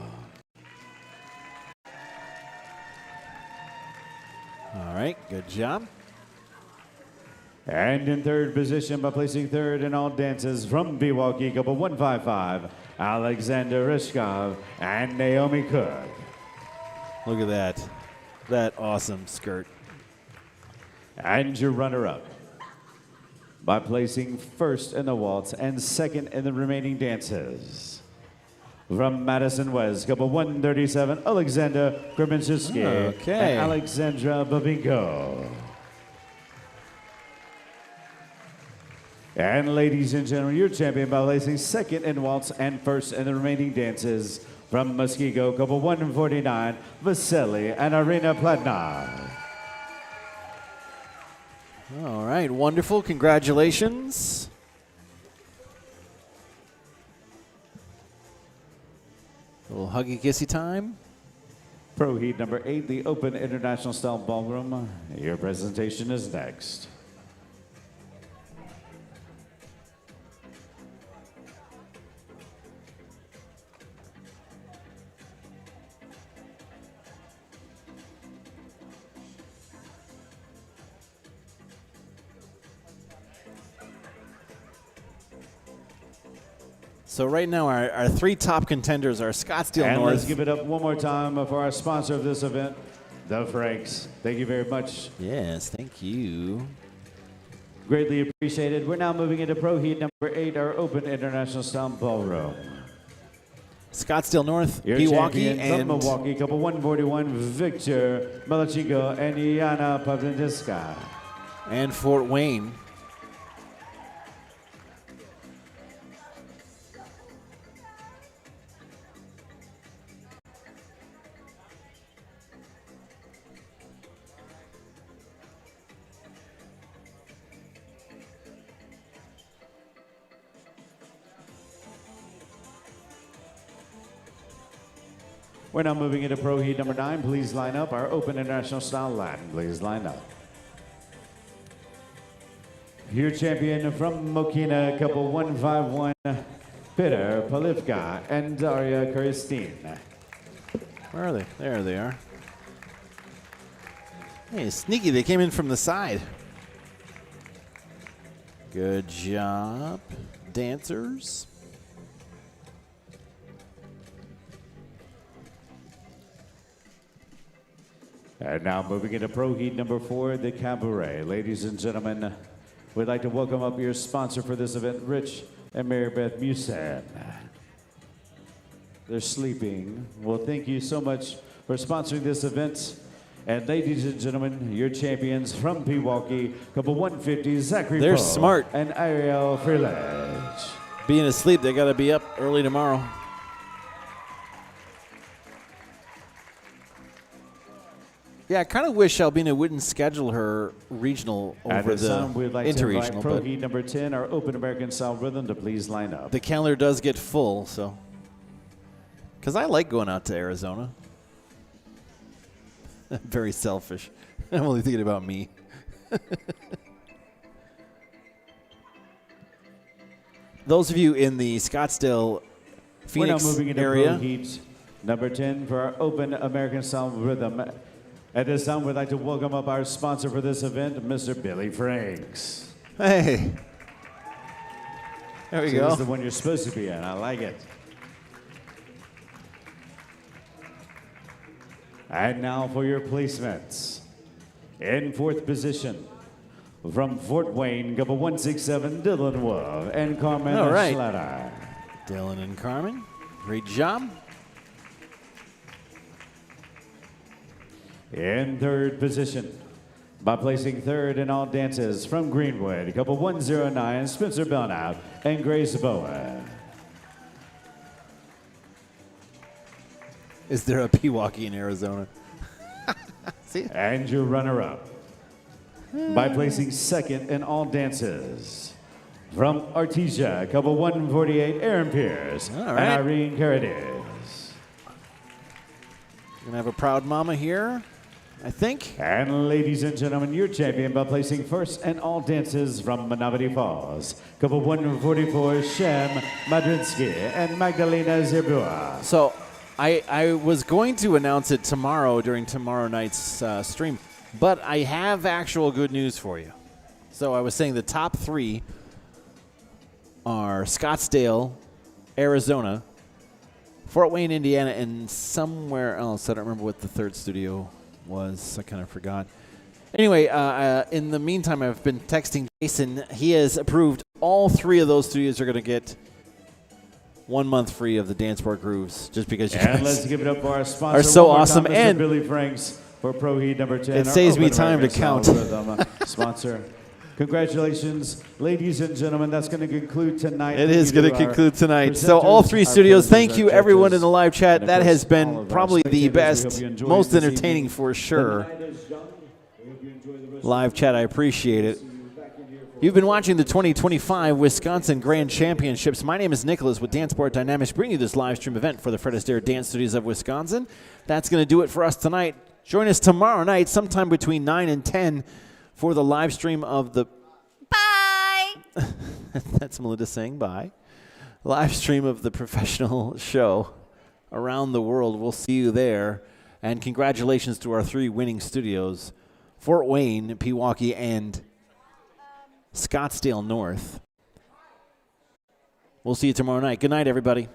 All right, good job. And in 3rd position, by placing 3rd in all dances from Milwaukee, couple 155, Alexander Rishkov and Naomi Cook. Look at that. That awesome skirt. And your runner-up, by placing 1st in the waltz and 2nd in the remaining dances. From Madison West, couple 137, Alexander Kremenczewski and Alexandra Babinko. And ladies and gentlemen, your champion by placing 2nd in waltz and 1st in the remaining dances from Muskego, couple 149, Vasily and Arena Platna. All right, wonderful. Congratulations. A little huggy kissy time. Pro Heat number 8, the Open International Style Ballroom. Your presentation is next. So right now, our 3 top contenders are Scottsdale and North. let's give it up one more time for our sponsor of this event, the Franks. Thank you very much. Yes, thank you. Greatly appreciated. We're now moving into Pro Heat number 8, our Open International Style Ballroom. Scottsdale North, Your Milwaukee, champion and from Milwaukee, couple 141, Victor Malachinko and Yana Pavlendiska. And Fort Wayne. We're now moving into Pro Heat number 9. Please line up. Our Open International Style Latin. Please line up. Your champion from Mokina, couple 151, Peter Polivka and Daria Christine. Where are they? There they are. Hey, sneaky. They came in from the side. Good job, dancers. And now moving into Pro Heat number 4, the Cabaret. Ladies and gentlemen, we'd like to welcome up your sponsor for this event, Rich and Mary Beth Musan. They're sleeping. Well, thank you so much for sponsoring this event. And ladies and gentlemen, your champions from Pewaukee, couple 150, Zachary They're Poe smart. and Ariel Freeledge. Being asleep, they got to be up early tomorrow. Yeah, I kind of wish Albina wouldn't schedule her regional over the we'd like to invite interregional. Pro But Heat number 10, our Open American Style Rhythm, to please line up. the calendar does get full, so. Because I like going out to Arizona. Very selfish. I'm only thinking about me. Those of you in the Scottsdale, Phoenix We're now moving into area. Pro Heat number 10 for our Open American Style Rhythm. At this time, we'd like to welcome up our sponsor for this event, Mr. Billy Franks. Hey. There we So go. this is the one you're supposed to be in. I like it. And now for your placements. In 4th position, from Fort Wayne, couple 167, Dylan Wolf and Carmen All right. Schlatter. Dylan and Carmen, great job. In 3rd position, by placing 3rd in all dances, from Greenwood, couple 109, Spencer Belknap and Grace Bowen. Is there a Pewaukee in Arizona? See? And your runner-up, by placing 2nd in all dances, from Artesia, couple 148, Aaron Pierce All and right. Irene Carides. We're going to have a proud mama here, I think. And ladies and gentlemen, your champion by placing 1st in all dances from Menominee Falls, couple 144, Shem Madrinsky and Magdalena Zerbua. So I was going to announce it tomorrow during tomorrow night's stream, but I have actual good news for you. So I was saying the top 3 are Scottsdale, Arizona, Fort Wayne, Indiana, and somewhere else. I don't remember what the 3rd studio was. I kind of forgot. Anyway, in the meantime, I've been texting Jason. He has approved all 3 of those studios are going to get 1 month free of the Dance Sport Grooves, just because you And guys let's give it up for our sponsor. are so one more awesome. time, Mr. And Billy Franks for Pro Heat number 10. it our saves me Open time to American Style count. Rhythm sponsor. Congratulations, ladies and gentlemen. That's going to conclude tonight. It Thank is you going to our conclude tonight. So all presenters, 3 our studios, presenters, thank you our everyone judges, in the live chat. and of That course, has all been of our probably the spectators. We best, hope you enjoyed most this entertaining evening. for The sure. night is young. We hope you enjoy the rest Live chat, I appreciate it. You've been watching the 2025 Wisconsin Grand Championships. My name is Nicholas with Dance Sport Dynamics, bringing you this live stream event for the Fred Astaire Dance Studios of Wisconsin. That's going to do it for us tonight. Join us tomorrow night, sometime between 9 and 10, for the live stream of the... Bye! That's Melinda saying bye. Live stream of the professional show around the world. We'll see you there. And congratulations to our 3 winning studios, Fort Wayne, Pewaukee, and Scottsdale North. We'll see you tomorrow night. Good night, everybody.